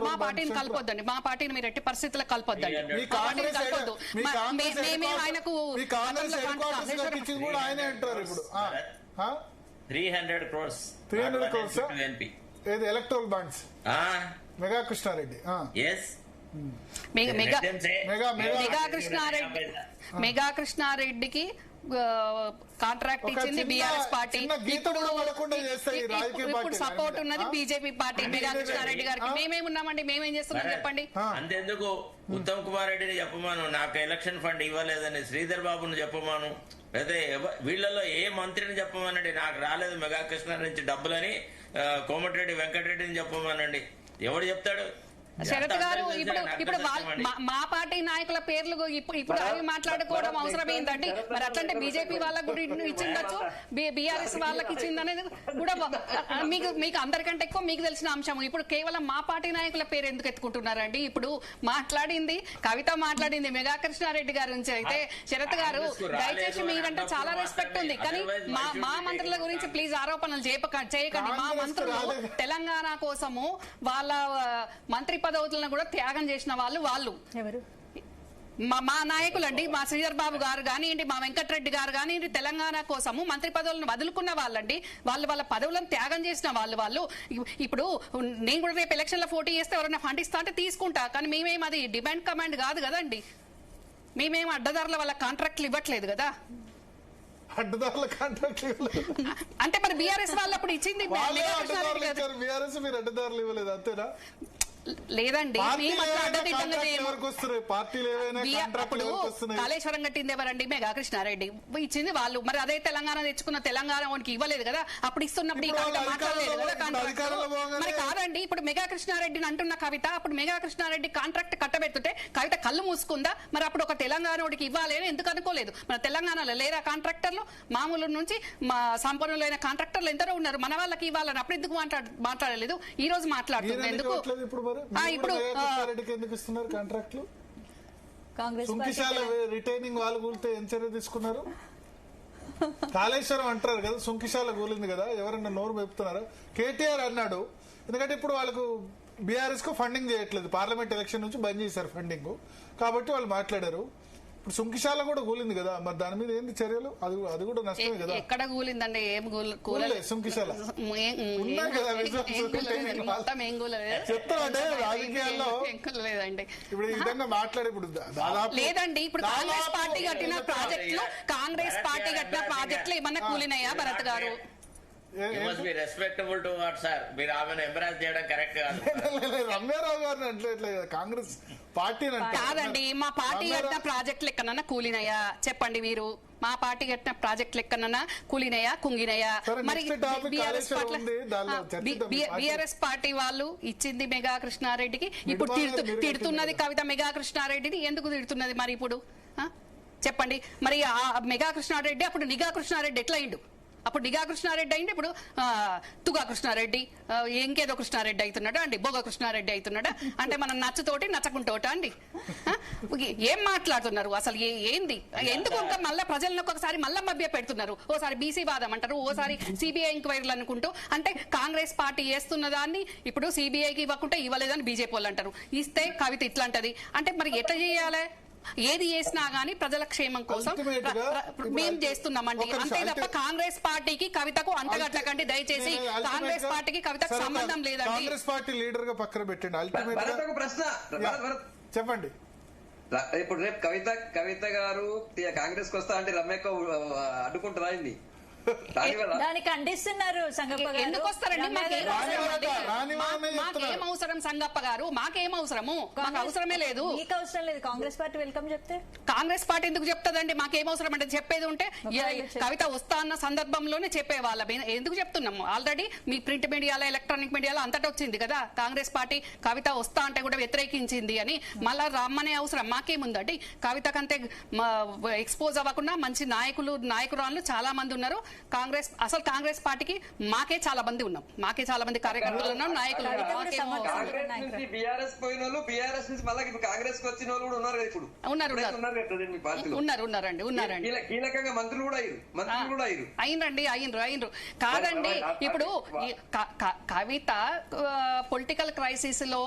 మా పార్టీని కలపొద్దండి, మా పార్టీని మీరు ఎట్టి పరిస్థితుల్లో కలపొద్దండి. కలపొద్దు. ఆయనకు 300 crores electoral bonds Megha Krishnareddy. Megha కృష్ణారెడ్డికి కాంట్రాక్ట్ ఇచ్చింది బీఆర్ఎస్ పార్టీ, ఇప్పుడు సపోర్ట్ ఉన్నది బీజేపీ పార్టీ మెగా కృష్ణారెడ్డి గారికి. మేమేమున్నామండి, మేమేం చేస్తున్నాం చెప్పండి? అంతెందుకు ఉత్తమ్ కుమార్ రెడ్డిని చెప్పమాను, నాకు ఎలక్షన్ ఫండ్ ఇవ్వలేదని శ్రీధర్ బాబును చెప్పమాను, అయితే వీళ్ళలో ఏ మంత్రిని చెప్పమానండి నాకు రాలేదు మెగా కృష్ణారెడ్డి నుంచి డబ్బులని, కోమటిరెడ్డి వెంకటరెడ్డిని చెప్పమానండి, ఎవడు చెప్తాడు? శరత్ గారు ఇప్పుడు మా పార్టీ నాయకుల పేర్లు ఇప్పుడు అవి మాట్లాడుకోవడం అవసరం ఏంటండి? మరి అట్లంటే బీజేపీ వాళ్ళకు కూడా ఇచ్చిండొచ్చు, బీఆర్ఎస్ వాళ్ళకి ఇచ్చిందనేది కూడా మీకు అందరికంటే ఎక్కువ మీకు తెలిసిన అంశం. ఇప్పుడు కేవలం మా పార్టీ నాయకుల పేరు ఎందుకు ఎత్తుకుంటున్నారండి? ఇప్పుడు మాట్లాడింది కవిత, మాట్లాడింది మెగా కృష్ణారెడ్డి గారి నుంచి. అయితే శరత్ గారు దయచేసి మీరంటే చాలా రెస్పెక్ట్ ఉంది, కానీ మా మంత్రుల గురించి ప్లీజ్ ఆరోపణలు చేయకండి. మా మంత్రులు తెలంగాణ కోసము వాళ్ళ మంత్రి పదవులను కూడా త్యాగం చేసిన వాళ్ళు ఎవరు? మా నాయకులండి, మా శ్రీధర్ బాబు గారు కానివ్వండి, మా వెంకటరెడ్డి గారు కానివ్వండి, తెలంగాణ కోసము మంత్రి పదవులను వదులుకున్న వాళ్ళండి, వాళ్ళ పదవులను త్యాగం చేసిన వాళ్ళు. ఇప్పుడు నేను కూడా రేపు ఎలక్షన్ లో పోటీ చేస్తే ఎవరైనా ఫండ్ ఇస్తా అంటే తీసుకుంటా, కానీ మేమేం అది డిమాండ్ కమాండ్ కాదు కదండి, మేమేం అడ్డదారుల వాళ్ళ కాంట్రాక్ట్లు ఇవ్వట్లేదు కదా. అడ్డదారుల కాంట్రాక్ట్ అంటే మరి బీఆర్ఎస్ వాళ్ళు అప్పుడు ఇచ్చింది అడ్డదారులు ఇవ్వలేదు అంతేనా? లేదండి, కాళేశ్వరం కట్టింది ఎవరండి? మెగా కృష్ణారెడ్డి ఇచ్చింది వాళ్ళు. మరి అదే తెలంగాణ తెచ్చుకున్న తెలంగాణ వానికి ఇవ్వలేదు కదా, అప్పుడు ఇస్తున్నప్పుడు ఈ కవిత మాట్లాడలేదు కదా. మరి కాదండి, ఇప్పుడు మెగా కృష్ణారెడ్డిని అంటున్న కవిత అప్పుడు మెగా కృష్ణారెడ్డి కాంట్రాక్ట్ కట్టబెడుతుంటే కవిత కళ్ళు మూసుకుందా? మరి అప్పుడు ఒక తెలంగాణ వాడికి ఇవ్వాలి అని ఎందుకు అనుకోలేదు? మన తెలంగాణలో లేరా కాంట్రాక్టర్లు? మామూలు నుంచి మా సంపన్నులైన కాంట్రాక్టర్లు ఎందరో ఉన్నారు, మన వాళ్ళకి ఇవ్వాలని అప్పుడు ఎందుకు మాట్లాడలేదు? ఈ రోజు మాట్లాడుతుంది ఎందుకు? ఇప్పుడు రిటైనింగ్ వాళ్ళు కూలితే ఏం చర్య తీసుకున్నారు? కాళేశ్వరం అంటారు కదా, సుంకిశాల కూలింది కదా, ఎవరన్నా నోరు మెప్పుతున్నారు? కేటీఆర్ అన్నాడు, ఎందుకంటే ఇప్పుడు వాళ్ళకు బీఆర్ఎస్ కు ఫండింగ్ చేయట్లేదు, పార్లమెంట్ ఎలక్షన్ నుంచి బంద్ చేశారు ఫండింగ్, కాబట్టి వాళ్ళు మాట్లాడారు. ఇప్పుడు సుంకిశాల కూడా కూలింది కదా, మరి దాని మీద ఏంది చర్యలు? అది కూడా నష్టమే కదా. ఎక్కడ కూలిందండి? ఏం కూలలే సుంకిశాల ఉన్నాయి కదా, మొత్తం ఏం కూలలేదు. చెప్తానంటే రాజకీయాల్లో లేదండి ఇప్పుడు ఈ విధంగా మాట్లాడే ఇప్పుడు దాదాపు లేదండి. ఇప్పుడు కాంగ్రెస్ పార్టీ కట్టిన ప్రాజెక్టులు ఏమన్నా కూలినాయా భరత్ గారు? రెస్పెక్టబుల్ టు వాట్ సార్, మీరు ఆమెను ఎంబరాస్ చేయడం కరెక్ట్ కాదు. రమ్యారావు గారిని అంటే కాంగ్రెస్ పార్టీ కాదండి. మా పార్టీ కట్టిన ప్రాజెక్టులు ఎక్కడన్నా కూలినాయా చెప్పండి మీరు? మా పార్టీ కట్టిన ప్రాజెక్టులు ఎక్కడన్నా కూలినాయా, కుంగినాయా? మరి బీఆర్ఎస్ పార్టీ వాళ్ళు ఇచ్చింది మెగా కృష్ణారెడ్డికి, ఇప్పుడు తిడుతున్నది కవిత మెగా కృష్ణారెడ్డిని. ఎందుకు తిడుతున్నది మరి ఇప్పుడు చెప్పండి? మరి ఆ మెగా కృష్ణారెడ్డి అప్పుడు నిఘా కృష్ణారెడ్డి ఎట్లా అయిండు? అప్పుడు నిఘా కృష్ణారెడ్డి అయింది, ఇప్పుడు తుగా కృష్ణారెడ్డి, ఇంకేదో కృష్ణారెడ్డి అవుతున్నాడా అండి? బోగ కృష్ణారెడ్డి అవుతున్నాడా? అంటే మనం నచ్చుతోటి నచ్చకుంటోట అండి? ఏం మాట్లాడుతున్నారు అసలు? ఏంది? ఎందుకు ఇంకా మళ్ళీ ప్రజలను ఒకసారి మళ్ళా మభ్య పెడుతున్నారు? ఓసారి బీసీ వాదం అంటారు, ఓసారి సిబిఐ ఎంక్వైరీలు అనుకుంటూ. అంటే కాంగ్రెస్ పార్టీ చేస్తున్న దాన్ని ఇప్పుడు సిబిఐకి ఇవ్వకుంటే ఇవ్వలేదని బీజేపీ వాళ్ళు అంటారు. ఇస్తే కవిత ఇట్లాంటది అంటే మరి ఎట్లా చేయాలి? ఏది చేసినా గానీ ప్రజల క్షేమం కోసం మేము చేస్తున్నామండి, అంతే తప్ప కాంగ్రెస్ పార్టీకి కవితకు అంటగట్లకండి దయచేసి. కాంగ్రెస్ పార్టీకి కవితకు సంబంధం లేదండి. కాంగ్రెస్ పార్టీ లీడర్ గా పక్కన పెట్టండి. అల్టిమేట్ ప్రశ్న చెప్పండి. ఇప్పుడు రేపు కవిత గారు కాంగ్రెస్ కు వస్తా అంటే రమ్యక్క అడ్డుకుంటారా అండి? దానికి ఖండిస్తున్నారు సంగప్ప గారు. ఎందుకు వస్తారండి? మాకేం అవసరం సంగప్ప గారు? మాకేం అవసరము? మాకు అవసరమే లేదు. మీకు అవసరం లేదు. కాంగ్రెస్ పార్టీ వెల్కమ్ చెప్తే కాంగ్రెస్ పార్టీ ఎందుకు చెప్తుందండి? మాకేం అవసరం అంటే చెప్పేది ఉంటే కవిత వస్తా అన్న సందర్భంలోనే చెప్పేవాళ్ళ. ఎందుకు చెప్తున్నాము? ఆల్రెడీ మీ ప్రింట్ మీడియాలో ఎలక్ట్రానిక్ మీడియాలో అంతటా వచ్చింది కదా, కాంగ్రెస్ పార్టీ కవిత వస్తా అంటే కూడా వ్యతిరేకించింది అని. మళ్ళా రమ్మనే అవసరం మాకేముందండి? కవితకంతే ఎక్స్పోజ్ అవ్వకుండా మంచి నాయకురాళ్ళు చాలా మంది ఉన్నారు. కాంగ్రెస్ పార్టీకి మాకే చాలా మంది ఉన్నాం, మాకే చాలా మంది కార్యకర్తలు ఉన్నాం, నాయకులు ఉన్నారండి. కీలకంగా మంత్రులు కూడా అయినరు. కాదండి, ఇప్పుడు కవిత పొలిటికల్ క్రైసిస్ లో,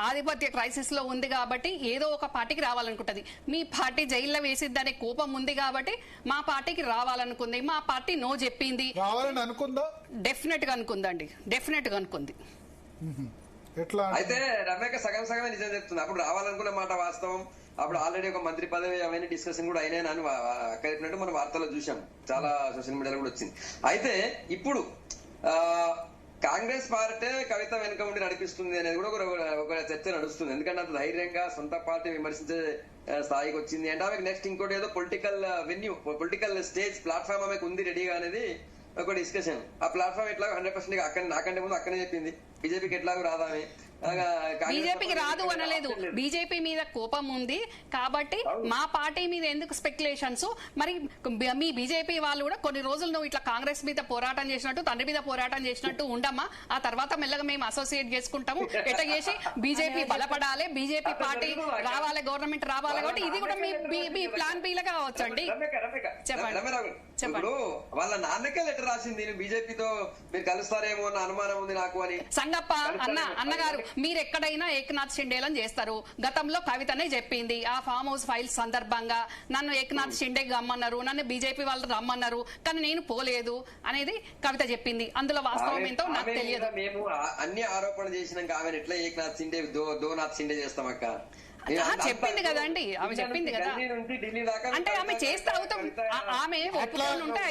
ఆధిపత్య క్రైసిస్ లో ఉంది కాబట్టి ఏదో ఒక పార్టీకి రావాలనుకుంటది. మీ పార్టీ జైల్లో వేసిద్దనే కోపం ఉంది కాబట్టి మా పార్టీకి రావాలనుకుంది. మా పార్టీ నో చెప్పింది. రావాలని అనుకుందా? డెఫినెట్ గా అనుకుందండి, డెఫినెట్ గా అనుకుంది. అయితే రమ్యక సగం సగమే నిజం చెప్తుంది. అప్పుడు రావాలనుకున్న మాట వాస్తవం. అప్పుడు ఆల్రెడీ ఒక మంత్రి పదవి అవన్నీ డిస్కషన్ కూడా అయినాయి అని అక్కడ మనం వార్తల్లో చూసాం, చాలా సోషల్ మీడియాలో కూడా వచ్చింది. అయితే ఇప్పుడు కాంగ్రెస్ పార్టీ కవిత వెనుక ఉండి నడిపిస్తుంది అనేది కూడా ఒక చర్చ నడుస్తుంది. ఎందుకంటే అంత ధైర్యంగా సొంత పార్టీ విమర్శించే స్థాయికి వచ్చింది అంటే ఆమెకు నెక్స్ట్ ఇంకోటి ఏదో political venue, political stage platform ఆమెకు ఉంది రెడీగా అనేది ఒక డిస్కషన్. ఆ ప్లాట్ఫామ్ ఎట్లా 100% అక్కడ నాకంటే ముందు అక్కడే చెప్పింది. బీజేపీకి ఎట్లాగో రాదామే, బీజేపీకి రాదు అనలేదు. బీజేపీ మీద కోపం ఉంది కాబట్టి మా పార్టీ మీద ఎందుకు స్పెక్యులేషన్స్? మరి మీ బీజేపీ వాళ్ళు కూడా కొన్ని రోజులు నువ్వు ఇట్లా కాంగ్రెస్ మీద పోరాటం చేసినట్టు, తండ్రి మీద పోరాటం చేసినట్టు ఉండమ్మా. ఆ తర్వాత మెల్లగా మేము అసోసియేట్ చేసుకుంటాము. ఎట్లా చేసి బీజేపీ బలపడాలి, బీజేపీ పార్టీ రావాలి, గవర్నమెంట్ రావాలి. కాబట్టి ఇది కూడా మీ ప్లాన్ బి లాగా కావచ్చండి. చెప్పండి. వాళ్ళ నాన్నకే లెటర్ రాసింది, బీజేపీతో మీరు కలుస్తారేమో అన్న అనుమానం ఉంది నాకు అని. సంగప్ప అన్నగారు, మీరు ఎక్కడైనా ఏకనాథ్ షిండేలని చేస్తారు. గతంలో కవితనే చెప్పింది, ఆ ఫామ్ హౌస్ ఫైల్స్ సందర్భంగా నన్ను ఏకనాథ్ షిండేకి రమ్మన్నారు, నన్ను బీజేపీ వాళ్ళు రమ్మన్నారు, కానీ నేను పోలేదు అనేది కవిత చెప్పింది. అందులో వాస్తవం ఏంటో నాకు తెలియదు. మేము అన్ని ఆరోపణలు చేసినాక ఆమె ఎట్లా ఏకనాథ్ షిండే దోనాథ్ షిండే చేస్తామక్క చెప్పింది కదండి, ఆమె చెప్పింది కదా. అంటే ఆమె చేస్తే అవుతాం, ఆమె ఒప్పుకొని ఉంటే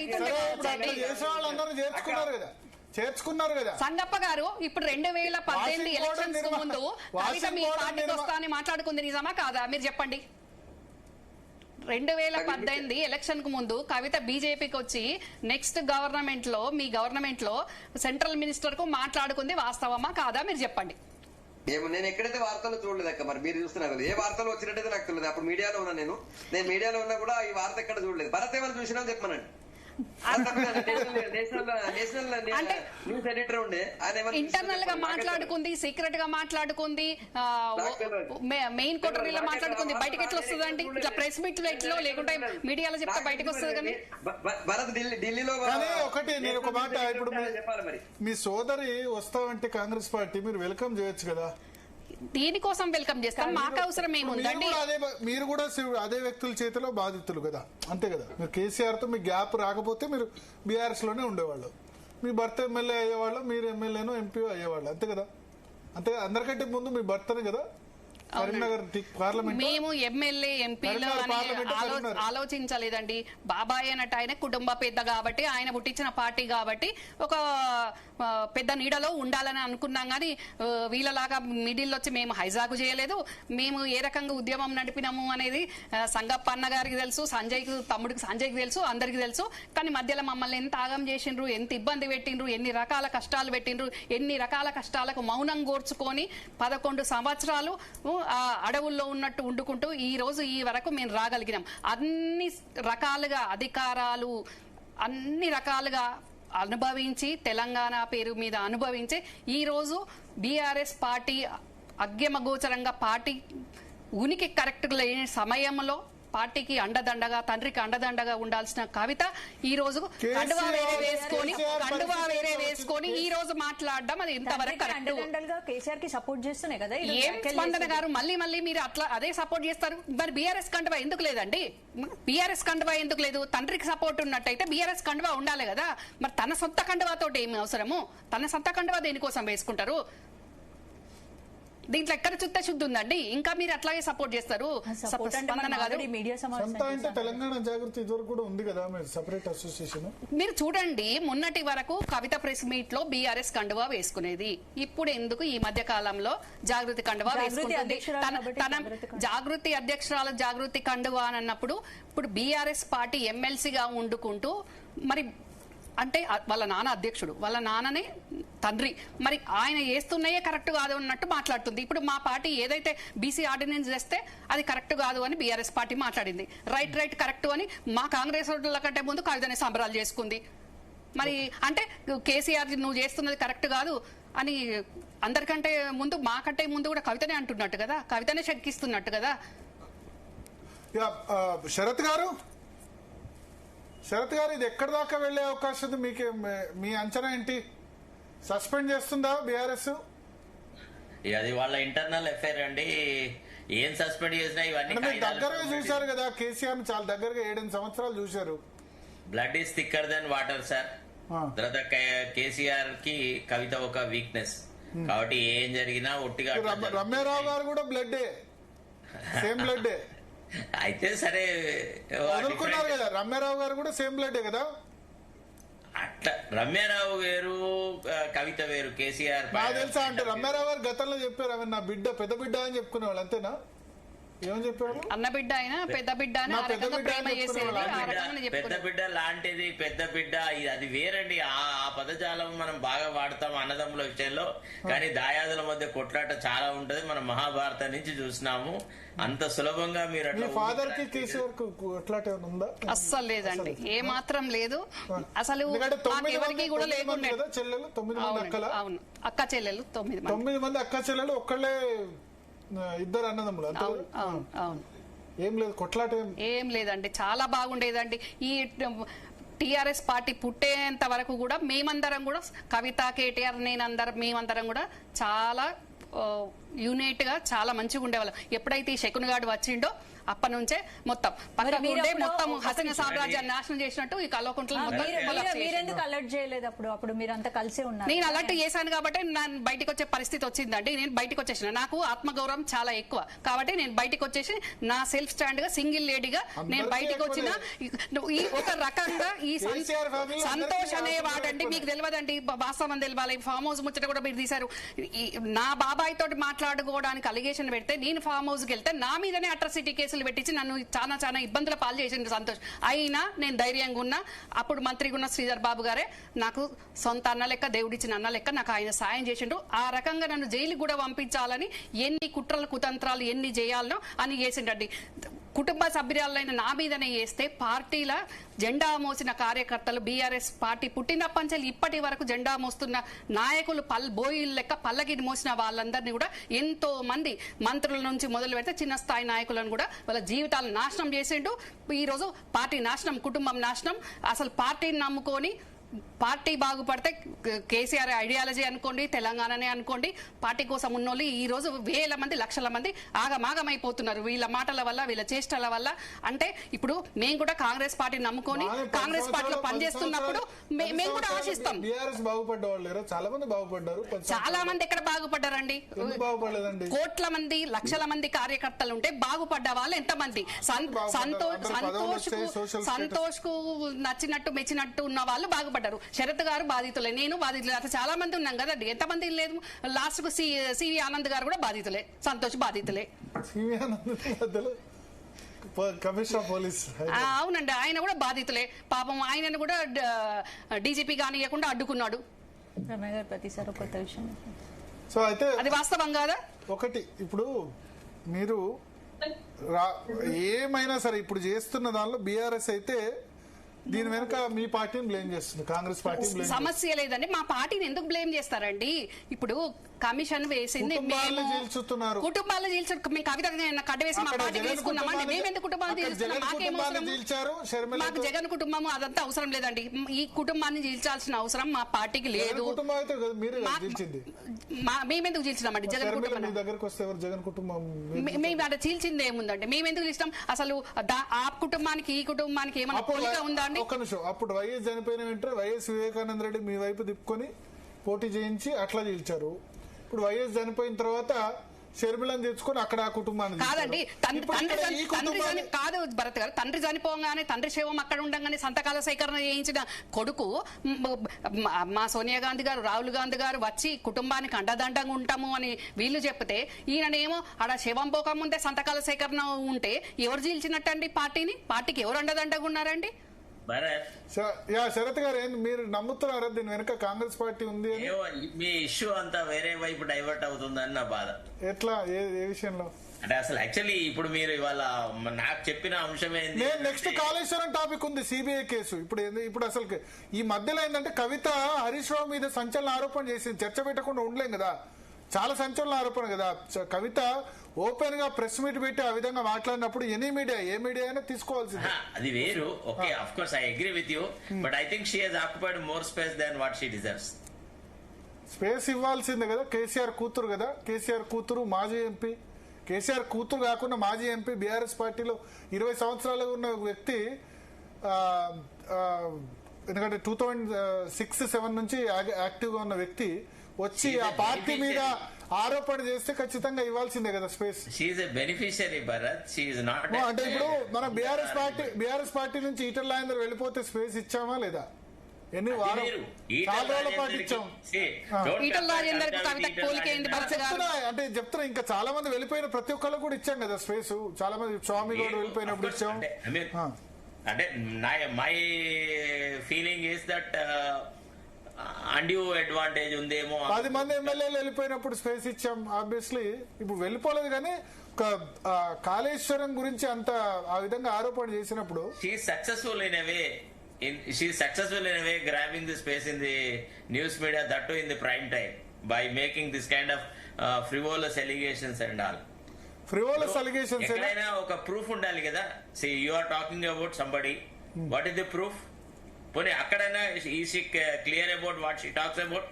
చేర్చుకున్నారు కదా సంగప్ప గారు. ఇప్పుడు 2018 ఎలక్షన్స్ కు ముందు కవిత మీ పార్టీకి వస్తా అని మాట్లాడుకుంది నిజమా కాదా? మీరు చెప్పండి. 2018 ఎలక్షన్ కు ముందు కవిత బీజేపీకి వచ్చి నెక్స్ట్ గవర్నమెంట్ లో, మీ గవర్నమెంట్ లో సెంట్రల్ మినిస్టర్ కు మాట్లాడుకుంది వాస్తవమా కాదా? మీరు చెప్పండి. నేను ఎక్కడైతే వార్తలు చూడలేదు అక్క, మరి మీరు చూస్తున్నారు కదా. ఏ వార్తలు వచ్చినట్టయితే నాకు తెలియదు. అప్పుడు మీడియాలో ఉన్నా, నేను మీడియాలో ఉన్నా కూడా ఈ వార్త ఎక్కడ చూడలేదు. భరత్ ఏమైనా చూసినా చెప్పమనండి. ఇంటర్నల్ గా మాట్లాడుకుంది, సీక్రెట్ గా మాట్లాడుకుంది, మెయిన్ కోటరీలో మాట్లాడుకుంది. బయటకి ఎట్లా వస్తుందండి? ఇట్లా ప్రెస్ మీట్ లో లేకుంటే మీడియాలో చెప్తే బయటకు వస్తుంది. కానీ ఢిల్లీలో ఒకటి నేను ఒక మాట, ఇప్పుడు మీ సోదరి వస్తామంటే కాంగ్రెస్ పార్టీ మీరు వెల్కమ్ చేయొచ్చు కదా. దీనికోసం వెల్కమ్ చేస్తాం. మాకు అవసరం ఏముందండి? మీరు కూడా అదే వ్యక్తుల చేతిలో బాధితులు కదా, అంతే కదా. మీరు కేసీఆర్ తో మీ గ్యాప్ రాకపోతే మీరు బీఆర్ఎస్ లోనే ఉండేవాళ్ళు, మీ భర్త ఎమ్మెల్యే అయ్యేవాళ్ళు, మీరు ఎమ్మెల్యేనో ఎంపీ అయ్యేవాళ్ళు, అంతే కదా. అంతే, అందరికంటే ముందు మీ భర్తనే కదా కరీంనగర్ పార్లమెంట్. మేము ఎమ్మెల్యే ఎంపీలు ఆలోచించలేదండి. బాబాయ్ అన్నట్టు ఆయన కుటుంబ పెద్ద కాబట్టి, ఆయన పుట్టించిన పార్టీ కాబట్టి ఒక పెద్ద నీడలో ఉండాలని అనుకున్నాం. కానీ వీళ్ళలాగా మిడిల్ వచ్చి మేము హైజాక్ చేయలేదు. మేము ఏ రకంగా ఉద్యమం నడిపినాము అనేది సంగప్ప అన్న గారికి తెలుసు, తమ్ముడికి సంజయ్కి తెలుసు, అందరికి తెలుసు. కానీ మధ్యలో మమ్మల్ని ఎంత ఆగం చేసిండ్రు, ఎంత ఇబ్బంది పెట్టిండ్రు, ఎన్ని రకాల కష్టాలు పెట్టిండ్రు, ఎన్ని రకాల కష్టాలకు మౌనం గోర్చుకొని 11 సంవత్సరాలు అడవుల్లో ఉన్నట్టు ఉండుకుంటూ ఈ రోజు ఈ వరకు మేము రాగలిగినాం. అన్ని రకాలుగా అధికారాలు అన్ని రకాలుగా అనుభవించి, తెలంగాణ పేరు మీద అనుభవించి ఈ రోజు బీఆర్ఎస్ పార్టీ అగ్యమగోచరంగా పార్టీ ఉనికి కరెక్ట్ లేని సమయంలో పార్టీకి అండదండగా, తండ్రికి అండదండగా ఉండాల్సిన కవిత ఈ రోజు కండువా వేరే వేసుకొని ఈ రోజు మాట్లాడడం అది ఇంతవరకు కరెక్ట్. కేసీఆర్ కి సపోర్ట్ చేస్తూనే కదా. ఏం స్పందన గారు మళ్ళీ మీరు అట్లా అదే సపోర్ట్ చేస్తారు? మరి బీఆర్ఎస్ కండువా ఎందుకు లేదండి? బీఆర్ఎస్ కండువా ఎందుకు లేదు? తండ్రికి సపోర్ట్ ఉన్నట్టయితే బీఆర్ఎస్ కండువా ఉండాలి కదా. మరి తన సొంత కండువాతో ఏమి అవసరము? తన సొంత కండువా దేనికోసం వేసుకుంటారు? దీంట్లో ఎక్కడ చిత్తశుద్ధి ఉందండి? ఇంకా మీరు అట్లాగే సపోర్ట్ చేస్తారు. తెలంగాణ జాగృతి ఇదివరకు కూడా ఉంది కదా సెపరేట్ అసోసియేషన్. మీరు చూడండి, మొన్నటి వరకు కవిత ప్రెస్ మీట్ లో బీఆర్ఎస్ కండువా వేసుకునేది. ఇప్పుడు ఎందుకు ఈ మధ్య కాలంలో జాగృతి కండువా వేసుకుంటుంది? తన జాగృతి అధ్యక్షురాలు జాగృతి కండువా అని అన్నప్పుడు ఇప్పుడు బీఆర్ఎస్ పార్టీ ఎమ్మెల్సీగా ఉండుకుంటూ మరి అంటే వాళ్ళ నాన్న అధ్యక్షుడు, వాళ్ళ నాన్ననే తండ్రి, మరి ఆయన చేస్తున్నాయే కరెక్ట్ కాదు అన్నట్టు మాట్లాడుతుంది. ఇప్పుడు మా పార్టీ ఏదైతే బీసీ ఆర్డినెన్స్ చేస్తే అది కరెక్ట్ కాదు అని బీఆర్ఎస్ పార్టీ మాట్లాడింది. రైట్ కరెక్ట్ అని మా కాంగ్రెస్ వాళ్ళ కంటే ముందు కవితనే సంబరాలు చేసుకుంది. మరి అంటే కేసీఆర్ నువ్వు చేస్తున్నది కరెక్ట్ కాదు అని అందరికంటే ముందు, మాకంటే ముందు కూడా కవితనే అంటున్నట్టు కదా, కవితనే శంకిస్తున్నట్టు కదా. శరత్ గారు ఇది ఎక్కడి దాకా వెళ్లే అవకాశం ఉంది? మీకు మీ అంచనా ఏంటి? సస్పెండ్ చేస్తుందా బీఆర్ఎస్? అది వాళ్ళ ఇంటర్నల్ ఎఫైర్ అండి. ఏం సస్పెండ్ చేసినా ఇవన్నీ దగ్గరగా చూశారు కదా, కేసీఆర్ చాలా దగ్గరగా 7 సంవత్సరాలు చూశారు. Blood is thicker then water sir. తర్వాత కేసీఆర్ కి కవిత ఒక వీక్నెస్ కాబట్టి ఏం జరిగినా ఒట్టిగా. రమ్యారావు గారు కూడా బ్లడ్డే, సేమ్ బ్లడ్డే. అయితే సరే వదులుకున్నారు కదా, రమ్యారావు గారు కూడా సేమ్ బ్లడ్డే కదా. అట్లా రమ్యారావు వేరు, కవిత వేరు. కేసీఆర్ నాకు తెలుసా అంటే రమ్యారావు గారు గతంలో చెప్పారు ఆమె నా బిడ్డ, పెద్ద బిడ్డ అని చెప్పుకునేవాళ్ళు, అంతేనా? ఏమని చెప్పారు? అన్న బిడ్డ అయినా పెద్ద బిడ్డ, పెద్ద బిడ్డ లాంటిది, పెద్ద బిడ్డ అది వేరండి. ఆ పదజాలం మనం బాగా వాడతాం అన్నదమ్ముల విషయంలో, కానీ దాయాదుల మధ్య కొట్లాట చాలా ఉంటది. మనం మహాభారతం నుంచి చూసినాము. అంత సులభంగా మీరు ఫాదర్ కి కేసీఆర్ కొట్లాట ఉందా? అస్సలు లేదండి, ఏ మాత్రం లేదు. అసలు ఎవరికి కూడా లేకుండా చెల్లెలు 9 మంది అక్కల. అవును, అక్క చెల్లెలు 9 మంది అక్క చెల్లెలు, ఒక్కళ్ళే 2 అన్నదమ్ములు. అవును, ఏం లేదు కొట్లాట ఏం లేదండి. చాలా బాగుండేదండి. ఈ టిఆర్ఎస్ పార్టీ పుట్టేంత వరకు కూడా మేమందరం కూడా, కవిత, కేటీఆర్, మేమందరం కూడా చాలా యూనిట్ గా చాలా మంచిగా ఉండేవాళ్ళం. ఎప్పుడైతే ఈ శకున్ గాడు వచ్చిండో అప్పటి నుంచే మొత్తం మొత్తం హసీనా సామ్రాజ్యాన్ని నాశనం చేసినట్టు ఈ కల్వకుంట్ల మీరెందుకు అలర్ట్ చేయలేదు? అప్పుడు మీరంతా కలిసే ఉన్నారు. నేను అలర్ట్ చేశాను కాబట్టి నేను బయటకు వచ్చే పరిస్థితి వచ్చిందండి. నేను బయటకు వచ్చేసిన, నాకు ఆత్మగౌరవం చాలా ఎక్కువ కాబట్టి నేను బయటకు వచ్చేసి నా సెల్ఫ్ స్టాండ్ గా సింగిల్ లేడీగా నేను బయటకు వచ్చిన. ఈ ఒక రకంగా ఈ సంతోష్ అనేవాడండి, మీకు తెలియదండి, వాస్తవం తెలియాలి. ఫామ్ హౌస్ ముచ్చట కూడా మీరు తీశారు. నా బాబాయ్ తోటి మాట్లాడుకోవడానికి అలిగేషన్ పెడితే నేను ఫామ్ హౌస్ కి వెళ్తే నా మీదనే అట్రాసిటీ కేసులు పెట్టించి నన్ను చాలా ఇబ్బందుల పాలు చేసింది సంతోష్. అయినా నేను ధైర్యంగా ఉన్నా. అప్పుడు మంత్రిగా ఉన్న శ్రీధర్ బాబు గారే నాకు సొంత అన్న లెక్క, దేవుడిచ్చిన అన్న లెక్క నాకు ఆయన సాయం చేసిండు. ఆ రకంగా నన్ను జైలుకి కూడా పంపించాలని ఎన్ని కుట్రలు కుతంత్రాలు ఎన్ని చేయాలనో అని చేసిండండి. కుటుంబ సభ్యురాలైన నా మీదనే చేస్తే పార్టీల జెండా మోసిన కార్యకర్తలు, బీఆర్ఎస్ పార్టీ పుట్టినప్పటి నుంచి ఇప్పటి వరకు జెండా మోస్తున్న నాయకులు, బోయిలు లెక్క పల్లకిని మోసిన వాళ్ళందరినీ కూడా ఎంతో మంది మంత్రుల నుంచి మొదలు పెడితే చిన్న స్థాయి నాయకులను కూడా వాళ్ళ జీవితాలను నాశనం చేసిండు. ఈ రోజు పార్టీ నాశనం, కుటుంబం నాశనం. అసలు పార్టీని నమ్ముకొని పార్టీ బాగుపడితే కేసీఆర్ ఐడియాలజీ అనుకోండి, తెలంగాణనే అనుకోండి, పార్టీ కోసం ఉన్నోళ్ళు ఈ రోజు వేల మంది లక్షల మంది ఆగమాగమైపోతున్నారు వీళ్ళ మాటల వల్ల, వీళ్ళ చేష్టల వల్ల. అంటే ఇప్పుడు మేము కూడా కాంగ్రెస్ పార్టీని నమ్ముకొని కాంగ్రెస్ పార్టీలో పనిచేస్తున్నప్పుడు మేము కూడా ఆశిస్తాం. బీఆర్ఎస్ బాగుపడ్డ వాళ్ళు చాలా మంది బాగుపడ్డారు. చాలా మంది ఎక్కడ బాగుపడ్డారండి? బాగుపడలేదండి. కోట్ల మంది లక్షల మంది కార్యకర్తలు ఉంటే బాగుపడ్డ వాళ్ళు ఎంతమంది? సంతోష్ కు నచ్చినట్టు మెచ్చినట్టు ఉన్న వాళ్ళు బాగుపడ్డారు. శరత్ గారు బాధితులే, నేను బాధితులే, అసలు చాలా మంది ఉన్నాం కదండి. ఎంతమంది లేదు? లాస్ట్ కు సివి ఆనంద్ గారు కూడా బాధితులే, సంతోష్ బాధితులే. కమిషనర్ పోలీస్ అవునండి, ఆయన కూడా బాధితులే. పాపం ఆయనను కూడా డీజీపీ కానియకుండా అడ్డుకున్నాడు. రమయ్య గారు ప్రతిసారి కొత్త విషయం. సో అయితే అది వాస్తవం కాదా? ఒకటి ఇప్పుడు మీరు ఏమైనా సరే ఇప్పుడు చేస్తున్న దానిలో బీఆర్ఎస్ అయితే దీని వెనుక మీ పార్టీని బ్లేమ్ చేస్తుంది, కాంగ్రెస్ పార్టీ బ్లేమ్. సమస్య లేదండి, మా పార్టీని ఎందుకు బ్లేమ్ చేస్తారండి? ఇప్పుడు కమిషన్ వేసింది కుటుంబాలను చీల్చుతున్నారు. కుటుంబాలు చీల్చు మేము కవిత కడ్డ వేసి మా పార్టీకి వేసుకున్నామండి. మేము ఎందుకు కుటుంబాలు చీల్చుకున్నాం? మాకు జగన్ కుటుంబం అదంతా అవసరం లేదండి. ఈ కుటుంబాన్ని చీల్చాల్సిన అవసరం మా పార్టీకి లేదు. మేమెందుకు చీల్చినామండి జగన్ కుటుంబం? జగన్ కుటుంబం మేము అక్కడ చీల్చింది ఏముందండి? మేమెందుకు చీల్చాం? అసలు ఆ కుటుంబానికి ఈ కుటుంబానికి ఏమైనా పోలిక ఉందా అండి? ఒక్క నిమిషం. అప్పుడు వైఎస్ చనిపోయిన వెంటనే వైఎస్ వివేకానంద రెడ్డి మీ వైపు తిప్పుకొని పోటీ చేయించి అట్లా చీల్చారు. ఇప్పుడు వైఎస్ చనిపోయిన తర్వాత షర్మిలను తెచ్చుకొని అక్కడ ఆ కుటుంబాన్ని కాదండి. కాదు భరత్ గారు, తండ్రి చనిపోగానే తండ్రి శవం అక్కడ ఉండగానే సంతకాల సేకరణ చేయించిన కొడుకు మా సోనియా గాంధీ గారు, రాహుల్ గాంధీ గారు వచ్చి కుటుంబానికి అండదండంగా ఉంటాము అని వీళ్ళు చెప్తే ఈయననేమో ఆడ శవం పోకముందే సంతకాల సేకరణ ఉంటే ఎవరు చీల్చినట్టండి పార్టీని? పార్టీకి ఎవరు అండదండగా ఉన్నారండి? శరత్ గారు మీరు నమ్ముతున్నారా దీని వెనుక కాంగ్రెస్ పార్టీ ఉంది? మీ ఇష్యూ అంతా వేరే వైపు డైవర్ట్ అవుతుందని నా బాధ. ఎట్లా? ఏ విషయంలో? అంటే అసలు యాక్చువల్లీ ఇప్పుడు మీరు ఇవాళ నాకు చెప్పిన అంశం ఏంటి? నెక్స్ట్ కాళేశ్వరం టాపిక్ ఉంది, సిబిఐ కేసు. ఇప్పుడు అసలు ఈ మధ్యలో ఏంటంటే కవిత హరీష్ రావు మీద సంచలన ఆరోపణ చేసింది. చర్చ పెట్టకుండా ఉండలేం కదా, చాలా సంచలన ఆరోపణ కదా. కవిత ఓపెన్ గా ప్రెస్ మీట్ పెట్టి ఆ విధంగా మాట్లాడినప్పుడు ఏ మీడియా అయినా తీసుకోవాల్సింది. అది వేరు. Okay, of course I agree with you, but I think she has occupied more space then what she deserves. Space ఇవ్వాల్సిందే కదా. కేసీఆర్ కూతురు కదా, కేసీఆర్ కూతురు మాజీ ఎంపీ. కేసీఆర్ కూతురు కాకుండా మాజీ ఎంపీ, బీఆర్ఎస్ పార్టీలో 20 సంవత్సరాలు ఉన్న వ్యక్తి. ఎందుకంటే 2006-07 నుంచి యాక్టివ్ గా ఉన్న వ్యక్తి వచ్చి ఆ పార్టీ మీద ఆరోపణ చేస్తే ఖచ్చితంగా ఇవ్వాల్సిందే కదా స్పేస్. అంటే ఇప్పుడు మన బీఆర్ఎస్ పార్టీ నుంచి ఈటల రాజేందర్ వెళ్ళిపోతే స్పేస్ ఇచ్చామా లేదా? ఎన్ని వారం చాలా రోజుల పాటు ఇచ్చాం. అంటే చెప్తున్నా, ఇంకా చాలా మంది వెళ్ళిపోయిన ప్రతి ఒక్కళ్ళు కూడా ఇచ్చాం కదా స్పేస్. చాలా మంది స్వామి కూడా వెళ్ళిపోయినప్పుడు ఇచ్చాం. అంటే my feeling is that undue advantage ఉందేమో. 10 మంది ఎమ్మెల్యేలు వెళ్ళిపోయినప్పుడు స్పేస్ ఇచ్చాం. ఆబ్వియస్లీ ఇప్పుడు వెళ్ళిపోలేదు, కానీ కాళేశ్వరం గురించి అంత ఆ విధంగా ఆరోపణ చేసినప్పుడు successful in away grabbing the space in the news media, that too in the prime time, by making this kind of frivolous allegations and all. Frivolous allegations ఎక్కడైనా ఒక ప్రూఫ్ ఉండాలి కదా. See, you are talking about somebody, what is the proof? పోనీ అక్కడైనా is clear about what she talks about?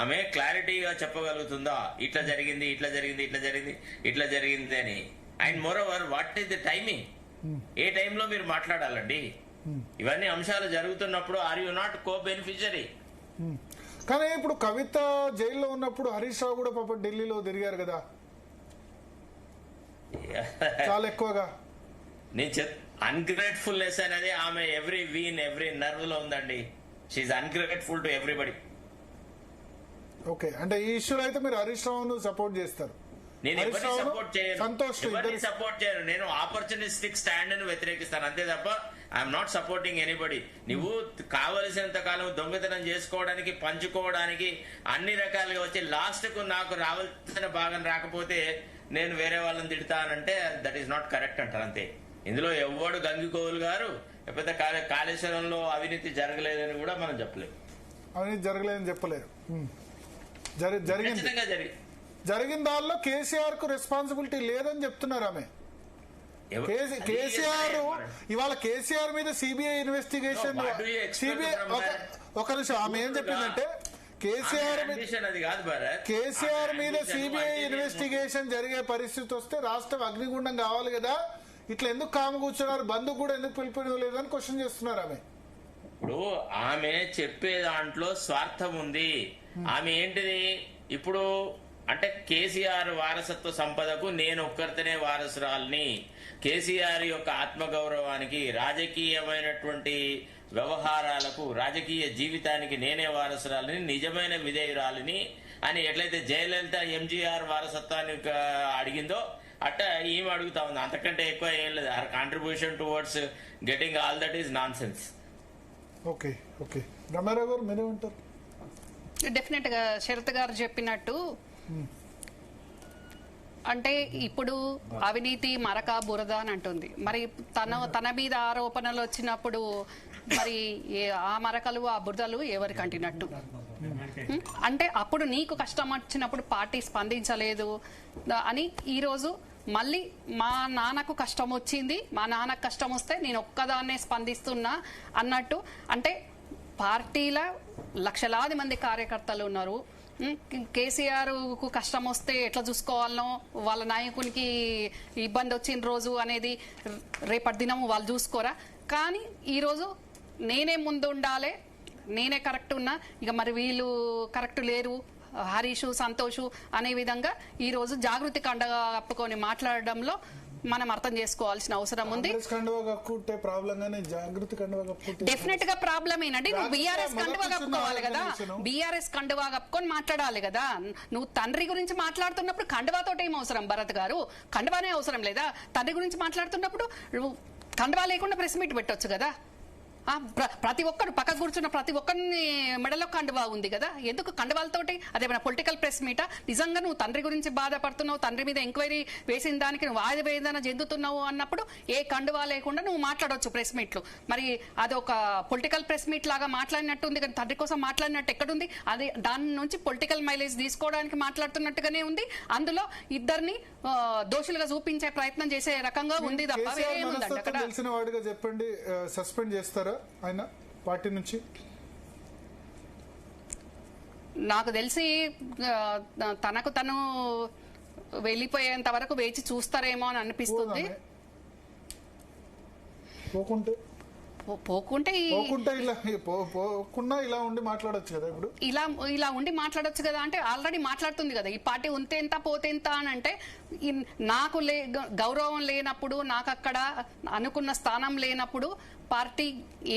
ఆమె క్లారిటీగా చెప్పగలుగుతుందా ఇట్లా జరిగింది, ఇట్లా జరిగింది, ఇట్లా జరిగింది, ఇట్లా జరిగింది అని? And moreover, what is the timing? ఏ టైంలో మీరు మాట్లాడాలండి? ఇవన్నీ అంశాలు జరుగుతున్నప్పుడు are you not co beneficiary? కానీ ఇప్పుడు కవిత జైల్లో ఉన్నప్పుడు హరీష్ రావు కూడా పాపం ఢిల్లీలో తిరిగారు కదా చాలా ఎక్కువగా. నేను అన్గ్రేట్ఫుల్నెస్ అనేది ఆమె ఎవ్రీ నర్వ్ లో ఉందండి. She ungrateful to everybody. Okay, అంటే ఈ ఇష్యూలో అయితే మీరు హరీష్ రావును సపోర్ట్ చేస్తారు? నేను ఎవరిని సపోర్ట్ చేయను. నేను ఆపర్చునిస్టిక్ స్టాండ్ ను వ్యతిరేకిస్తాను అంతే తప్ప ఐఎమ్ నాట్ సపోర్టింగ్ ఎనీబడి. నువ్వు కావలసినంత కాలం దొంగతనం చేసుకోవడానికి, పంచుకోవడానికి అన్ని రకాలుగా వచ్చి లాస్ట్ కు నాకు రావాల్సిన భాగం రాకపోతే నేను వేరే వాళ్ళని తిడతానంటే దట్ ఈస్ నాట్ కరెక్ట్ అంటారు అంతే. ఇందులో ఎవడు గంగికోవులు గారు లేకపోతే కాళేశ్వరంలో అవినీతి జరగలేదని కూడా మనం చెప్పలేము. అవినీతి జరగలేదని చెప్పలేరు. జరిగిన దానిలో కేసీఆర్ కు రెస్పాన్సిబిలిటీ లేదని చెప్తున్నారు ఆమె. కేసీఆర్ ఇవాళ కేసీఆర్ మీద సిబిఐ ఇన్వెస్టిగేషన్ సిబిఐ ఒక నిమిషం ఆమె ఏం చెప్పిందంటే కేసీఆర్ మీద సిబిఐ ఇన్వెస్టిగేషన్ జరిగే పరిస్థితి వస్తే రాష్ట్రం అగ్నిగుండం కావాలి కదా, ఇట్లా ఎందుకు కాము కూర్చున్నారు, బంధుకు కూడా ఎందుకు పిలిపిలేదని క్వశ్చన్ చేస్తున్నారు ఆమె. ఇప్పుడు ఆమె చెప్పే దాంట్లో స్వార్థం ఉంది. ఆమె ఏంటిది ఇప్పుడు అంటే కేసీఆర్ వారసత్వ సంపదకు నేను ఒక్కరితోనే వారసురాలని, కేసీఆర్ యొక్క ఆత్మగౌరవానికి, రాజకీయమైనటువంటి వ్యవహారాలకు, రాజకీయ జీవితానికి నేనే వారసురాలని, నిజమైన విధేయురాలని అని ఎట్లయితే జయలలిత ఎంజీఆర్ వారసత్వాన్ని అడిగిందో అట్ట ఏమి అడుగుతా ఉంది. అంతకంటే ఎక్కువ ఏం లేదు. Her contribution towards getting all that is non sense. Okay okay Rama Rao గారు మీరేమంటారు? డెఫినెట్ గా శరత్ గారు చెప్పినట్టు అంటే ఇప్పుడు అవినీతి మరక బురద అని అంటుంది. మరి తన మీద ఆరోపణలు వచ్చినప్పుడు మరి ఆ మరకలు ఆ బురదలు ఎవరికి అంటినట్టు? అంటే అప్పుడు నీకు కష్టం వచ్చినప్పుడు పార్టీ స్పందించలేదు అని ఈరోజు మళ్ళీ మా నాన్నకు కష్టం వచ్చింది, మా నాన్నకు కష్టం వస్తే నేను ఒక్కదాన్నే స్పందిస్తున్నా అన్నట్టు. అంటే పార్టీల లక్షలాది మంది కార్యకర్తలు ఉన్నారు. కేసీఆర్ కు కష్టం వస్తే ఎట్లా చూసుకోవాలనో, వాళ్ళ నాయకునికి ఇబ్బంది వచ్చిన రోజు అనేది రేపటి దినం వాళ్ళు చూసుకోరా. కానీ ఈరోజు నేనే ముందు ఉండాలి, నేనే కరెక్ట్ ఉన్నా, ఇక మరి వీళ్ళు కరెక్ట్ లేరు, హరీష్ సంతోష్ అనే విధంగా ఈరోజు జాగృతి కండగా కప్పుకొని మాట్లాడడంలో మనం అర్థం చేసుకోవాల్సిన అవసరం ఉంది. డెఫినెట్ గా ప్రాబ్లం ఏంటంటే నువ్వు బీఆర్ఎస్ కండువా కప్పుకోవాలి కదా, బీఆర్ఎస్ కండువా కప్పుకొని మాట్లాడాలి కదా. నువ్వు తండ్రి గురించి మాట్లాడుతున్నప్పుడు కండువాతో ఏం అవసరం భరత్ గారు? కండువానే అవసరం లేదా? తండ్రి గురించి మాట్లాడుతున్నప్పుడు కండువా లేకుండా ప్రెస్ మీట్ పెట్టొచ్చు కదా. ప్రతి ఒక్కరు పక్క కూర్చున్న ప్రతి ఒక్కరిని మెడలో కండువా ఉంది కదా, ఎందుకు కండువాలతోటి? అదేమైనా పొలిటికల్ ప్రెస్ మీటా? నిజంగా నువ్వు తండ్రి గురించి బాధపడుతున్నావు, తండ్రి మీద ఎంక్వైరీ వేసిన దానికి నువ్వు ఆవేదన చెందుతున్నావు అన్నప్పుడు ఏ కండువా లేకుండా నువ్వు మాట్లాడవచ్చు ప్రెస్ మీట్లు. మరి అది ఒక పొలిటికల్ ప్రెస్ మీట్ లాగా మాట్లాడినట్టుంది కానీ తండ్రి కోసం మాట్లాడినట్టు ఎక్కడుంది? అది దాని నుంచి పొలిటికల్ మైలేజ్ తీసుకోవడానికి మాట్లాడుతున్నట్టుగానే ఉంది. అందులో ఇద్దరిని దోషులుగా చూపించే ప్రయత్నం చేసే రకంగా ఉంది తప్ప వేరేముందండి అక్కడ? తెలిసిన వాడిగా చెప్పండి, సస్పెండ్ చేస్తారా ఆయన పార్టీ నుంచి? నాకు తెలిసి తనకు తను వెళ్ళిపోయేంత వరకు వేచి చూస్తారేమో అని అనిపిస్తుంది. పోకుంటే ఇలా ఉండి మాట్లాడొచ్చు కదా. ఇప్పుడు ఇలా ఉండి మాట్లాడొచ్చు కదా అంటే ఆల్రెడీ మాట్లాడుతుంది కదా. ఈ పార్టీ ఉంటే ఎంత పోతే ఎంత అని అంటే నాకు గౌరవం లేనప్పుడు, నాకు అక్కడ అనుకున్న స్థానం లేనప్పుడు పార్టీ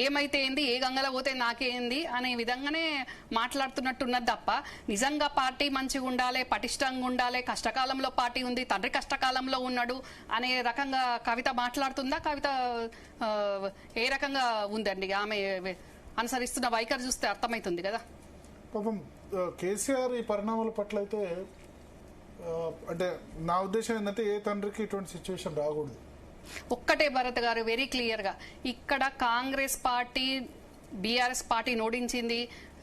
ఏమైతే ఏంది, ఏ గంగలో పోతే నాకేంది అనే విధంగానే మాట్లాడుతున్నట్టున్నది తప్ప నిజంగా పార్టీ మంచిగా ఉండాలి, పటిష్టంగా ఉండాలి, కష్టకాలంలో పార్టీ ఉంది, తండ్రి కష్టకాలంలో ఉన్నాడు అనే రకంగా కవిత మాట్లాడుతుందా? కవిత ఏ రకంగా ఉందండి ఆమె అనుసరిస్తున్న వైఖరి చూస్తే అర్థమవుతుంది కదా. పాపం కేసీఆర్ ఈ పరిణామాల పట్ల అయితే అంటే నా ఉద్దేశం ఏంటంటే ఏ తండ్రికి ఇటువంటి సిచ్యువేషన్ రాకూడదు. ఒక్కటే భరత్ గారు వెరీ క్లియర్ గా ఇక్కడ కాంగ్రెస్ పార్టీ బీఆర్ఎస్ పార్టీని ఓడించింది,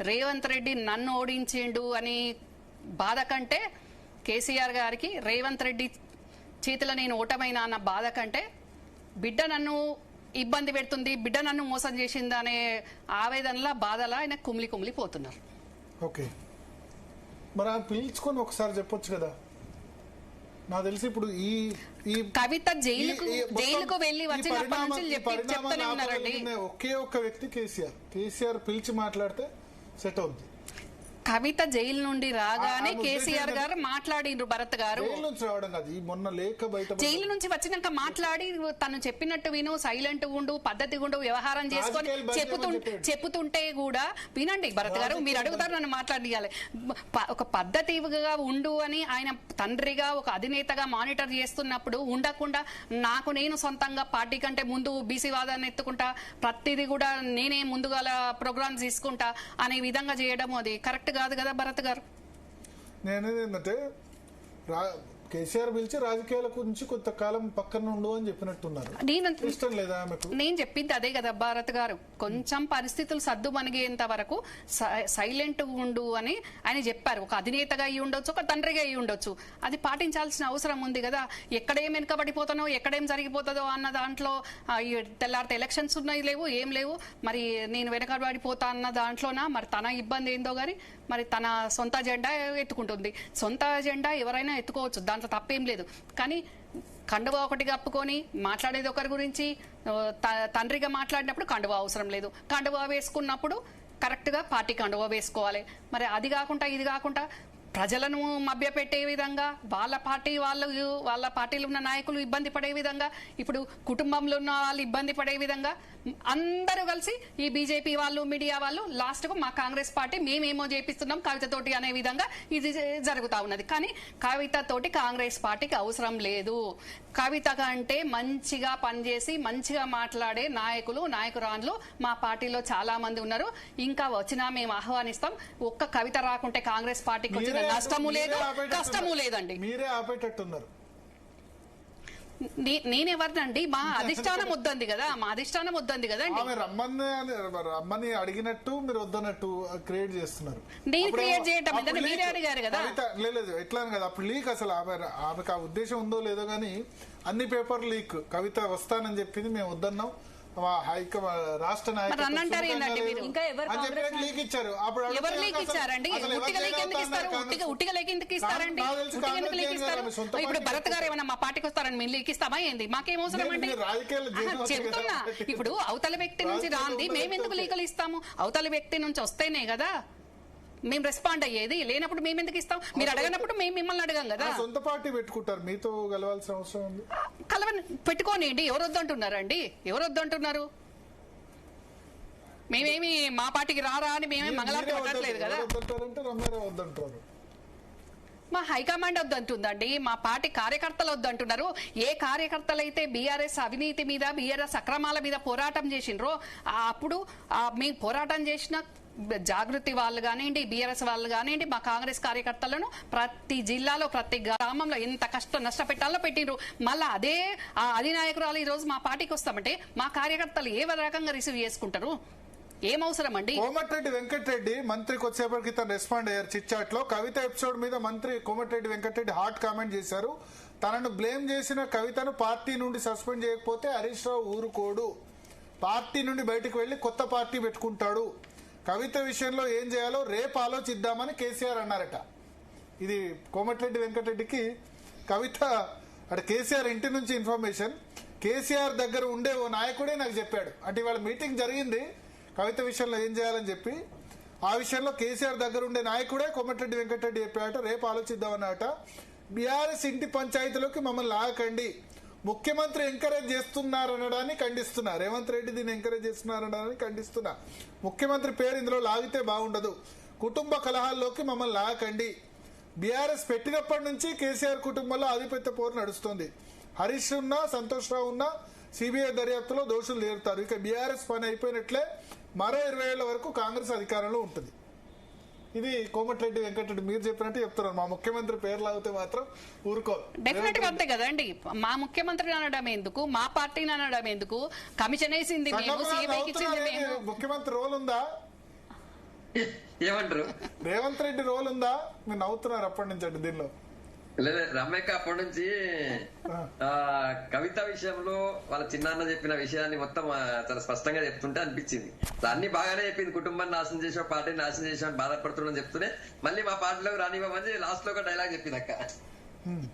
రేవంత్ రెడ్డి నన్ను ఓడించిండు అని బాధ కంటే, కేసీఆర్ గారికి రేవంత్ రెడ్డి చేతిలో నేను ఓటమైనా అన్న బాధ కంటే, బిడ్డ నన్ను ఇబ్బంది పెడుతుంది, బిడ్డ నన్ను మోసం చేసింది అనే ఆవేదనలా బాధలా ఆయన కుమిలి పోతున్నారు. ఓకే, మరి పిలుచుకొని ఒకసారి చెప్పొచ్చు కదా. నాకు తెలిసి ఇప్పుడు ఈ కవిత జైలుకు వెళ్లి వచ్చినప్పటి నుంచి చెప్తూనే ఉన్నారండి. ఒకే ఒక్క వ్యక్తి కేసీఆర్ పిలిచి మాట్లాడితే సెట్ అవుద్ది. కవిత జైలు నుండి రాగానే కేసీఆర్ గారు మాట్లాడిండ్రు భరత్ గారు. జైలు నుంచి వచ్చినాక మాట్లాడి తను చెప్పినట్టు విను, సైలెంట్ ఉండు, పద్ధతి ఉండు, వ్యవహారం చేసుకొని చెప్పుతుంటే కూడా వినండి భరత్ గారు, మీరు అడుగుతారు నన్ను మాట్లాడియాలి. ఒక పద్ధతిగా ఉండు అని ఆయన తండ్రిగా ఒక అధినేతగా మానిటర్ చేస్తున్నప్పుడు ఉండకుండా నాకు నేను సొంతంగా పార్టీ కంటే ముందు బీసీ వాదాన్ని ఎత్తుకుంటా, ప్రతిదీ కూడా నేనే ముందుగా ప్రోగ్రామ్స్ తీసుకుంటా అనే విధంగా చేయడం అది కరెక్ట్ కాదు కదా భరత్ గారు. నేనేది ఏంటంటే కేసీఆర్ పిలిచి రాజకీయాల గురించి కొంతకాలం పక్కన ఉండు అని చెప్పినట్టున్నారు. ఇష్టం లేదా ఆమెకు? నేను చెప్పింది అదే కదా భారత్ గారు, కొంచెం పరిస్థితులు సర్దు మనిగేంత వరకు సైలెంట్ ఉండు అని ఆయన చెప్పారు. ఒక అధినేతగా అయి ఉండొచ్చు, ఒక తండ్రిగా అయి ఉండొచ్చు, అది పాటించాల్సిన అవసరం ఉంది కదా. ఎక్కడేం వెనుకబడిపోతానో ఎక్కడేం జరిగిపోతుందో అన్న దాంట్లో తెల్లారితే ఎలక్షన్స్ ఉన్నాయి లేవు, ఏం లేవు, మరి నేను వెనకబడిపోతా అన్న దాంట్లోనా మరి తన ఇబ్బంది ఏందో గాని మరి తన సొంత జెండా ఎత్తుకుంటుంది. సొంత జెండా ఎవరైనా ఎత్తుకోవచ్చు, దాంట్లో తప్పేం లేదు. కానీ కండువా ఒకటి కప్పుకొని మాట్లాడేది ఒకరి గురించి, తండ్రిగా మాట్లాడినప్పుడు కండువా అవసరం లేదు, కండువా వేసుకున్నప్పుడు కరెక్ట్ గా పార్టీ కండువా వేసుకోవాలి. మరి అది కాకుండా ఇది కాకుండా ప్రజలను మభ్యపెట్టే విధంగా వాళ్ళ పార్టీలో ఉన్న నాయకులు ఇబ్బంది పడే విధంగా, ఇప్పుడు కుటుంబంలో ఉన్న వాళ్ళు ఇబ్బంది పడే విధంగా అందరూ కలిసి ఈ బీజేపీ వాళ్ళు మీడియా వాళ్ళు లాస్ట్ కు మా కాంగ్రెస్ పార్టీ మేమేమో చేపిస్తున్నాం కవితతోటి అనే విధంగా ఇది జరుగుతా ఉన్నది. కానీ కవితతోటి కాంగ్రెస్ పార్టీకి అవసరం లేదు. కవిత కంటే మంచిగా పనిచేసి మంచిగా మాట్లాడే నాయకురాన్లు మా పార్టీలో చాలా మంది ఉన్నారు. ఇంకా వచ్చినా మేము ఆహ్వానిస్తాం. ఒక్క కవిత రాకుంటే కాంగ్రెస్ పార్టీకి వచ్చిన నష్టము లేదు, కష్టము లేదండి. మీరే ఆపేటట్టున్నారు. నేనెవరినండి? మా అధిష్టానం వద్దంది కదా, మా అధిష్టానం వద్దంది కదండి. రమ్మని అడిగినట్టు మీరు వద్దన్నట్టు క్రియేట్ చేస్తున్నారు. నేను క్రియేట్ చేయటం ఏంటంటే మీరే అడిగారు కదా. లేదు ఎట్లా కదా, అప్పుడు లీక్ అసలు ఆమెకు ఆ ఉద్దేశం ఉందో లేదో గానీ అన్ని పేపర్ లీక్. కవిత వస్తానని చెప్పింది, మేము వద్దన్నాం, రాష్ట్ర నాయకులు ఇంకా లీక్ ఇచ్చారు. ఎవరు లీక్ ఇచ్చారండి? ఉట్టిగా లీక్ ఎందుకు ఇస్తారు? ఉట్టిగా లీక్ ఎందుకు ఇస్తారండి? ఎందుకు లీక్ ఇస్తారు? ఇప్పుడు భరత్ గారు ఏమన్నా మా పార్టీకి వస్తారని మేము లీక్ ఇస్తామా ఏంది? మాకేం అవసరం అండి? చెప్తున్నా, ఇప్పుడు అవతల వ్యక్తి నుంచి రాంది మేమెందుకు లీకలు ఇస్తాము? అవతల వ్యక్తి నుంచి వస్తేనే కదా మేము రెస్పాండ్ అయ్యేది. లేనప్పుడు మేము ఎందుకు ఇస్తాం? మీరు అడగనప్పుడు మేము మిమ్మల్ని అడగం కదా. సొంత పార్టీ పెట్టుకుంటారు, మీతో కలవాల్సిన అవసరం ఉంది. పెట్టుకోనిండి. ఎవరు వద్దంటున్నారండి? ఎవరు వద్దంటున్నారు? మేమేమి మా పార్టీకి రారా అని మేమేమి మంగళారతి పట్టట్లేదు కదా. మా హైకమాండ్ వద్దంటుందండి, మా పార్టీ కార్యకర్తలు వద్దంటున్నారు. ఏ కార్యకర్తలు అయితే బీఆర్ఎస్ అవినీతి మీద, బీఆర్ఎస్ అక్రమాల మీద పోరాటం చేసిండ్రో అప్పుడు మేము పోరాటం చేసిన జాగృతి వాళ్ళు కానివ్వండి, బీఆర్ఎస్ వాళ్ళు కానివ్వండి, మా కాంగ్రెస్ కార్యకర్తలను ప్రతి జిల్లాలో ప్రతి గ్రామంలో ఎంత నష్టపెట్టాలో పెట్టిండ్రు. మళ్ళా అదే అధినాయకురాలు ఈ రోజు మా పార్టీకి వస్తామంటే మా కార్యకర్తలు ఏ రకంగా రిసీవ్ చేసుకుంటారు? ఏం అవసరం అండి? కోమటిరెడ్డి వెంకటరెడ్డి మంత్రి కొద్దిసేపటి క్రితం రెస్పాండ్ అయ్యారు చిట్చాట్ లో. కవిత ఎపిసోడ్ మీద మంత్రి కోమటిరెడ్డి వెంకటరెడ్డి హాట్ కామెంట్ చేశారు. తనను బ్లేమ్ చేసిన కవితను పార్టీ నుండి సస్పెండ్ చేయకపోతే హరీష్ రావు ఊరుకోడు, పార్టీ నుండి బయటకు వెళ్లి కొత్త పార్టీ పెట్టుకుంటాడు, కవిత విషయంలో ఏం చేయాలో రేపు ఆలోచిద్దామని కేసీఆర్ అన్నారట. ఇది కోమటిరెడ్డి వెంకటరెడ్డికి కవిత అంటే కేసీఆర్ ఇంటి నుంచి ఇన్ఫర్మేషన్ కేసీఆర్ దగ్గర ఉండే ఓ నాయకుడే నాకు చెప్పాడు. అంటే ఇవాళ మీటింగ్ జరిగింది కవిత విషయంలో ఏం చేయాలని చెప్పి, ఆ విషయంలో కేసీఆర్ దగ్గర ఉండే నాయకుడే కోమటిరెడ్డి వెంకటరెడ్డి చెప్పాడట, రేపు ఆలోచిద్దామన్నట. బీఆర్ఎస్ ఇంటి పంచాయతీలోకి మమ్మల్ని లాగకండి, ముఖ్యమంత్రి ఎంకరేజ్ చేస్తున్నారనడాన్ని ఖండిస్తున్నా, రేవంత్ రెడ్డి దీన్ని ఎంకరేజ్ చేస్తున్నారనడాన్ని ఖండిస్తున్నా. ముఖ్యమంత్రి పేరు ఇందులో లాగితే బాగుండదు, కుటుంబ కలహాల్లోకి మమ్మల్ని లాగకండి. బీఆర్ఎస్ పెట్టినప్పటి నుంచి కేసీఆర్ కుటుంబంలో ఆధిపత్య పోరు నడుస్తుంది. హరీష్ ఉన్నా సంతోష్ రావు ఉన్నా సిబిఐ దర్యాప్తులో దోషులు తీరుతారు. ఇక బీఆర్ఎస్ పని అయిపోయినట్లే, మరో 20 ఏళ్ల వరకు కాంగ్రెస్ అధికారంలో ఉంటుంది. ఇది కోమటిరెడ్డి వెంకటరెడ్డి మీరు చెప్పినట్టు చెప్తున్నారు. మా ముఖ్యమంత్రి పేరు లాగితే మాత్రం ఊరుకోరు. డెఫినెట్ గా అంతే కదండి. మా ముఖ్యమంత్రిని అనడం ఎందుకు, మా పార్టీని అనడం ఎందుకు? కమిషన్ వేసింది ముఖ్యమంత్రి రోల్ ఉందా? ఏమంటారు? రేవంత్ రెడ్డి రోల్ ఉందా? మీరు నవ్వుతున్నారు అప్పటి నుంచి అండి దీనిలో. లేదా రమ్యక్క అప్పటి నుంచి కవిత విషయంలో వాళ్ళ చిన్నాన్న చెప్పిన విషయాన్ని మొత్తం చాలా స్పష్టంగా చెప్తుంటే అనిపించింది. అన్ని బాగానే చెప్పింది, కుటుంబాన్ని నాశనం చేసాం, పార్టీని నాశనం చేసాం, బాధపడుతున్నాం చెప్తూనే మళ్ళీ మా పార్టీలోకి రానివ్వమని లాస్ట్ లో ఒక డైలాగ్ చెప్పింది అక్క.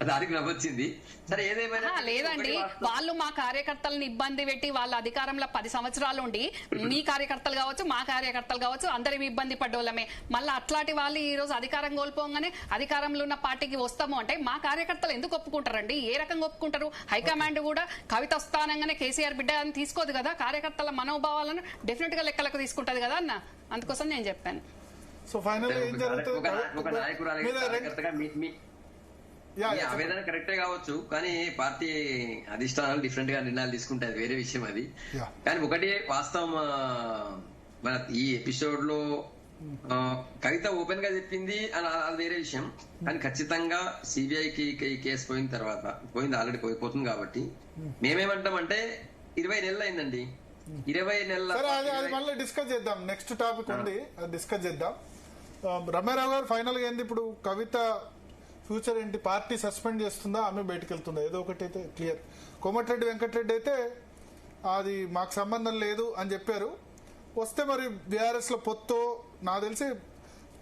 దానికి నవ్వొచ్చింది. సరే ఏదేమైనా లేదండి, వాళ్ళు మా కార్యకర్తలను ఇబ్బంది పెట్టి వాళ్ళ అధికారంలో 10 సంవత్సరాలు ఉండి మీ కార్యకర్తలు కావచ్చు మా కార్యకర్తలు కావచ్చు అందరి ఇబ్బంది పడ్డోళ్ళమే. మళ్ళీ అట్లాంటి వాళ్ళు ఈ రోజు అధికారం కోల్పోగానే అధికారంలో ఉన్న పార్టీకి వస్తాము అంటే మా కార్యకర్తలు ఎందుకు ఒప్పుకుంటారండి? ఏ రకంగా ఒప్పుకుంటారు? హైకమాండ్ కూడా కవిత వస్తానంగానే కేసీఆర్ బిడ్డ అని తీసుకోదు కదా, కార్యకర్తల మనోభావాలను డెఫినెట్ గా లెక్కలకు తీసుకుంటది కదా అన్న. అందుకోసం నేను చెప్పాను. సో ఫైనల్ ఏం జరుగుతుంది? ఒక నాయకురాలు ఆవేదన కరెక్టే కావచ్చు, కానీ పార్టీ అధిష్టానాలు డిఫరెంట్ గా నిర్ణయాలు తీసుకుంటే అది వేరే విషయం. అది కానీ ఒకటి వాస్తవం, మన ఈ ఎపిసోడ్ లో కవిత ఓపెన్ గా చెప్పింది అని అది వేరే విషయం. కానీ ఖచ్చితంగా సిబిఐకి కేసు పోయిన తర్వాత పోయింది, ఆల్రెడీ పోతుంది కాబట్టి మేమేమంటామంటే 20 నెలలు అయిందండి. 20 నెలల సరే అది మళ్ళీ డిస్కస్ చేద్దాం. నెక్స్ట్ టాపిక్ ఉంది, అది డిస్కస్ చేద్దాం. రమ్యారావు గారు ఫైనల్ గా ఏంది ఇప్పుడు కవిత ఫ్యూచర్ ఏంటి? పార్టీ సస్పెండ్ చేస్తుందా, ఆమె బయటకు వెళ్తుందా? ఏదో ఒకటి అయితే క్లియర్. కోమటిరెడ్డి వెంకటరెడ్డి అయితే అది మాకు సంబంధం లేదు అని చెప్పారు. వస్తే మరి బీఆర్ఎస్ లో పొత్తు నాకు తెలిసి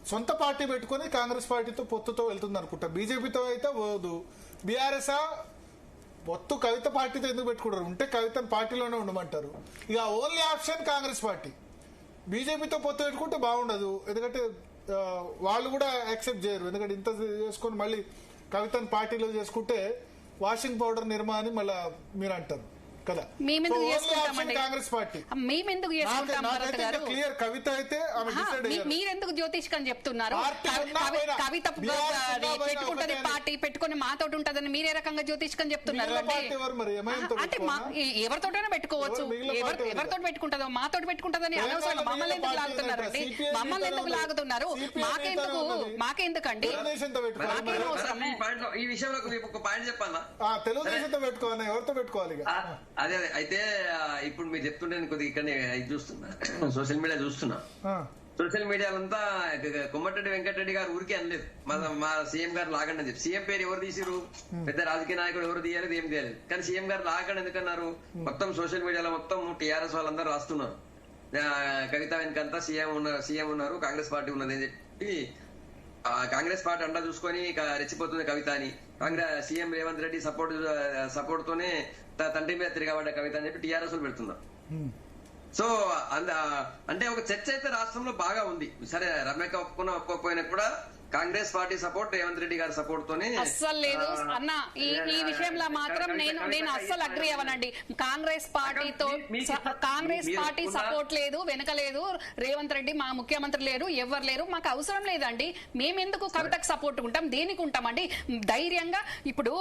సొంత పార్టీ పెట్టుకుని కాంగ్రెస్ పార్టీతో పొత్తుతో వెళ్తుంది అనుకుంటా. బీజేపీతో అయితే పోదు. బీఆర్ఎస్ పొత్తు కవిత పార్టీతో ఎందుకు పెట్టుకుంటారు? ఉంటే కవిత పార్టీలోనే ఉండమంటారు. ఇక ఓన్లీ ఆప్షన్ కాంగ్రెస్ పార్టీ. బీజేపీతో పొత్తు పెట్టుకుంటే బాగుండదు, ఎందుకంటే వాళ్ళు కూడా యాక్సెప్ట్ చేయరు. ఎందుకంటే ఇంత చేసుకొని మళ్ళీ కవితను పార్టీలో చేసుకుంటే వాషింగ్ పౌడర్ నిర్మా అని మళ్ళీ మీరు అంటారు కదా. Congress party clear. కవిత అయితే మీరెందుకు జ్యోతిష్కం చెప్తున్నారు? కవిత పెట్టుకుంటది పార్టీ పెట్టుకుని మాతో ఉంటదని మీరే రకంగా జ్యోతిష్కం చెప్తున్నారు. అంటే ఎవరితోటైనా పెట్టుకోవచ్చు, ఎవరితో పెట్టుకుంటుందో మాతో పెట్టుకుంటదని అనవసరంగా మమ్మల్ని ఎందుకు లాగుతున్నారు అండి? మమ్మల్ని ఎందుకు లాగుతున్నారు? మాకెందుకండి? ఈ విషయంలో ఒక పాయింట్ చెప్పాలా? తెలుగుదేశంతో పెట్టుకోవాలి, ఎవరితో పెట్టుకోవాలి? అదే అయితే ఇప్పుడు మీరు చెప్తుంటే నేను కొద్దిగా ఇక్కడ ఇది చూస్తున్నా, సోషల్ మీడియా చూస్తున్నా. సోషల్ మీడియాలంతా కొమ్మటిరెడ్డి వెంకటరెడ్డి గారు ఊరికే అనలేదు మా సీఎం గారు లాగండి అని చెప్పి. సీఎం పేరు ఎవరు తీసిరు? పెద్ద రాజకీయ నాయకుడు ఎవరు తీయలేదు, ఏం తీయలేదు. కానీ సీఎం గారు లాగండి ఎందుకన్నారు? మొత్తం సోషల్ మీడియాలో మొత్తం టీఆర్ఎస్ వాళ్ళందరూ రాస్తున్నారు, కవిత వెనకంతా సీఎం ఉన్నారు, కాంగ్రెస్ పార్టీ ఉన్నది అని చెప్పి కాంగ్రెస్ పార్టీ అండా చూసుకొని రెచ్చిపోతుంది కవిత అని. కాంగ్రెస్ సీఎం రేవంత్ రెడ్డి సపోర్ట్ తోనే తండ్రి మీద తిరగబడ్డ కవిత అని చెప్పి టీఆర్ఎస్ పెడుతున్నారు. సో అంటే ఒక చర్చ అయితే రాష్ట్రంలో బాగా ఉంది. సరే రమ్యక ఒప్పుకోకపోయినా కూడా కాంగ్రెస్ పార్టీ సపోర్ట్, రేవంత్ రెడ్డి గారి సపోర్ట్ తోనే అస్సలు లేదు అన్న. ఈ విషయంలో మాత్రం నేను అస్సలు అగ్రి అవనండి. కాంగ్రెస్ పార్టీ సపోర్ట్ లేదు, వెనక లేదు. రేవంత్ రెడ్డి మా ముఖ్యమంత్రి లేరు, ఎవరు లేరు. మాకు అవసరం లేదండి. మేమెందుకు కవితకు సపోర్ట్ ఉంటాం? దేనికి ఉంటామండి? ధైర్యంగా ఇప్పుడు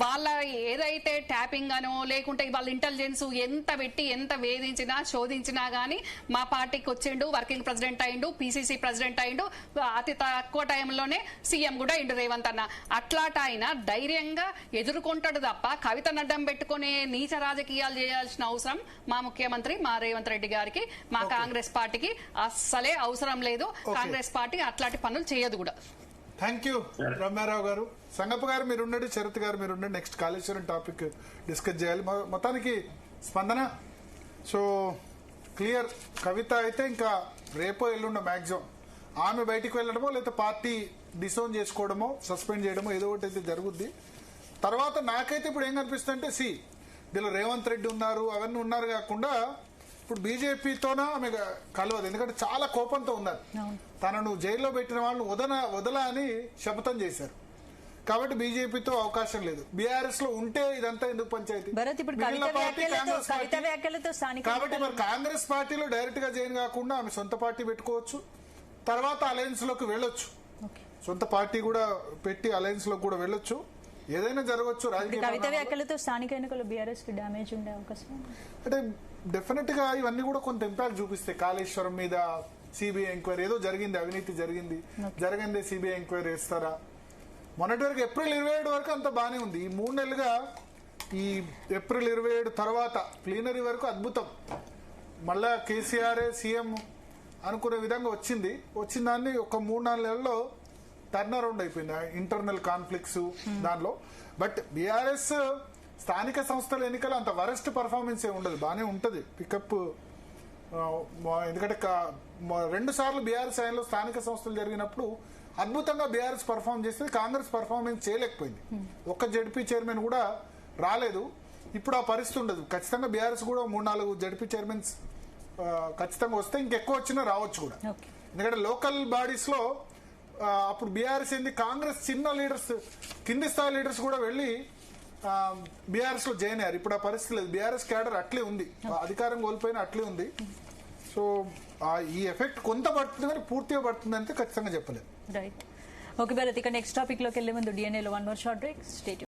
వాళ్ళ ఏదైతే ట్యాపింగ్ అనో లేకుంటే వాళ్ళ ఇంటెలిజెన్స్ ఎంత పెట్టి ఎంత వేధించినా శోధించినా గానీ మా పార్టీకి వచ్చిండు, వర్కింగ్ ప్రెసిడెంట్ అయిండు, పిసిసి ప్రెసిడెంట్ అయిండు, అతి తక్కువ టైంలోనే సీఎం కూడా ఇండు రేవంత్ అన్న. అట్లాట ఆయన ధైర్యంగా ఎదుర్కొంటాడు తప్ప కవితను అడ్డం పెట్టుకునే నీచ రాజకీయాలు చేయాల్సిన అవసరం మా ముఖ్యమంత్రి మా రేవంత్ రెడ్డి గారికి, మా కాంగ్రెస్ పార్టీకి అస్సలే అవసరం లేదు. కాంగ్రెస్ పార్టీ అట్లాంటి పనులు చేయదు కూడా. థ్యాంక్ యూ రమ్యారావు గారు. సంగప్ప గారు మీరు ఉండండి, శరత్ గారు మీరు ఉండండి. నెక్స్ట్ కాళేశ్వరం టాపిక్ డిస్కస్ చేయాలి. మొత్తానికి స్పందన సో క్లియర్. కవిత అయితే ఇంకా రేపో ఎల్లుండో మ్యాక్సిమం ఆమె బయటికి వెళ్ళడమో లేకపోతే పార్టీ డిసోన్ చేసుకోవడమో సస్పెండ్ చేయడమో ఏదో ఒకటి అయితే జరుగుద్ది. తర్వాత నాకైతే ఇప్పుడు ఏం కనిపిస్తుంది అంటే దీనిలో రేవంత్ రెడ్డి ఉన్నారు, అవన్నీ ఉన్నారు కాకుండా ఇప్పుడు బీజేపీతోనా ఆమె కలవదు. ఎందుకంటే చాలా కోపంతో ఉన్నారు. తనను జైల్లో పెట్టిన వాళ్ళని వదల అని శపథం చేశారు. కాబట్టి బీజేపీతో అవకాశం లేదు. బీఆర్ఎస్ లో ఉంటే ఇదంతా ఎందుకు పంచాయతీ? కాబట్టి మరి కాంగ్రెస్ పార్టీలో డైరెక్ట్ గా జాయిన్ కాకుండా ఆమె సొంత పార్టీ పెట్టుకోవచ్చు, తర్వాత అలయన్స్ లోకి వెళ్ళొచ్చు, సొంత పార్టీ కూడా పెట్టి అలయన్స్ లోకి కూడా వెళ్ళొచ్చు, ఏదైనా జరగవచ్చు. స్థానిక ఎన్నికలు బీఆర్ఎస్ కి డ్యామేజ్ ఉండే అవకాశం అంటే డెఫినెట్ గా ఇవన్నీ కూడా కొంత ఇంపాక్ట్ చూపిస్తాయి. కాళేశ్వరం మీద సిబిఐ ఎంక్వైరీ ఏదో జరిగింది, అవినీతి జరిగింది, సిబిఐ ఎంక్వైరీ వేస్తారా? మొన్నటి వరకు ఏప్రిల్ 27 వరకు అంత బానే ఉంది. ఈ 3 నెలలుగా ఈ ఏప్రిల్ 27 తర్వాత ప్లీనరీ వరకు అద్భుతం. మళ్ళా కేసీఆర్ సీఎం అనుకునే విధంగా వచ్చిన దాన్ని ఒక 3-4 నెలల్లో టర్న్ అరౌండ్ అయిపోయింది. ఇంటర్నల్ కాన్ఫ్లిక్ట్స్ దానిలో. బట్ బీఆర్ఎస్ స్థానిక సంస్థల ఎన్నికలు అంత వరస్ట్ పర్ఫార్మెన్స్ ఏ ఉండదు, బానే ఉంటది పికప్. ఎందుకంటే 2 సార్లు బీఆర్ఎస్ ఆయనలో స్థానిక సంస్థలు జరిగినప్పుడు అద్భుతంగా బీఆర్ఎస్ పర్ఫార్మ్ చేస్తే కాంగ్రెస్ పర్ఫార్మెన్స్ చేయలేకపోయింది. ఒక్క జడ్పీ చైర్మన్ కూడా రాలేదు. ఇప్పుడు ఆ పరిస్థితి ఉండదు. ఖచ్చితంగా బీఆర్ఎస్ కూడా 3-4 జడ్పీ చైర్మన్స్ ఖచ్చితంగా వస్తే ఇంకెక్కువ వచ్చినా రావచ్చు కూడా. ఎందుకంటే లోకల్ బాడీస్ లో అప్పుడు బీఆర్ఎస్ ఏంది, కాంగ్రెస్ చిన్న లీడర్స్, కింది స్థాయి లీడర్స్ కూడా వెళ్లి బీఆర్ఎస్ లో జాయిన్ అయ్యారు. ఇప్పుడు ఆ పరిస్థితి లేదు. బీఆర్ఎస్ క్యాడర్ అట్లే ఉంది, అధికారం కోల్పోయినా అట్లే ఉంది. సో ఈ ఎఫెక్ట్ కొంత పడుతుంది కానీ పూర్తిగా పడుతుంది అంటే ఖచ్చితంగా చెప్పలేదు. రైట్. ఓకే భరత్, ఇక నెక్స్ట్ టాపిక్ లోకి వెళ్లే ముందు డిఎన్ఏలో 1 more short break. Stay tuned.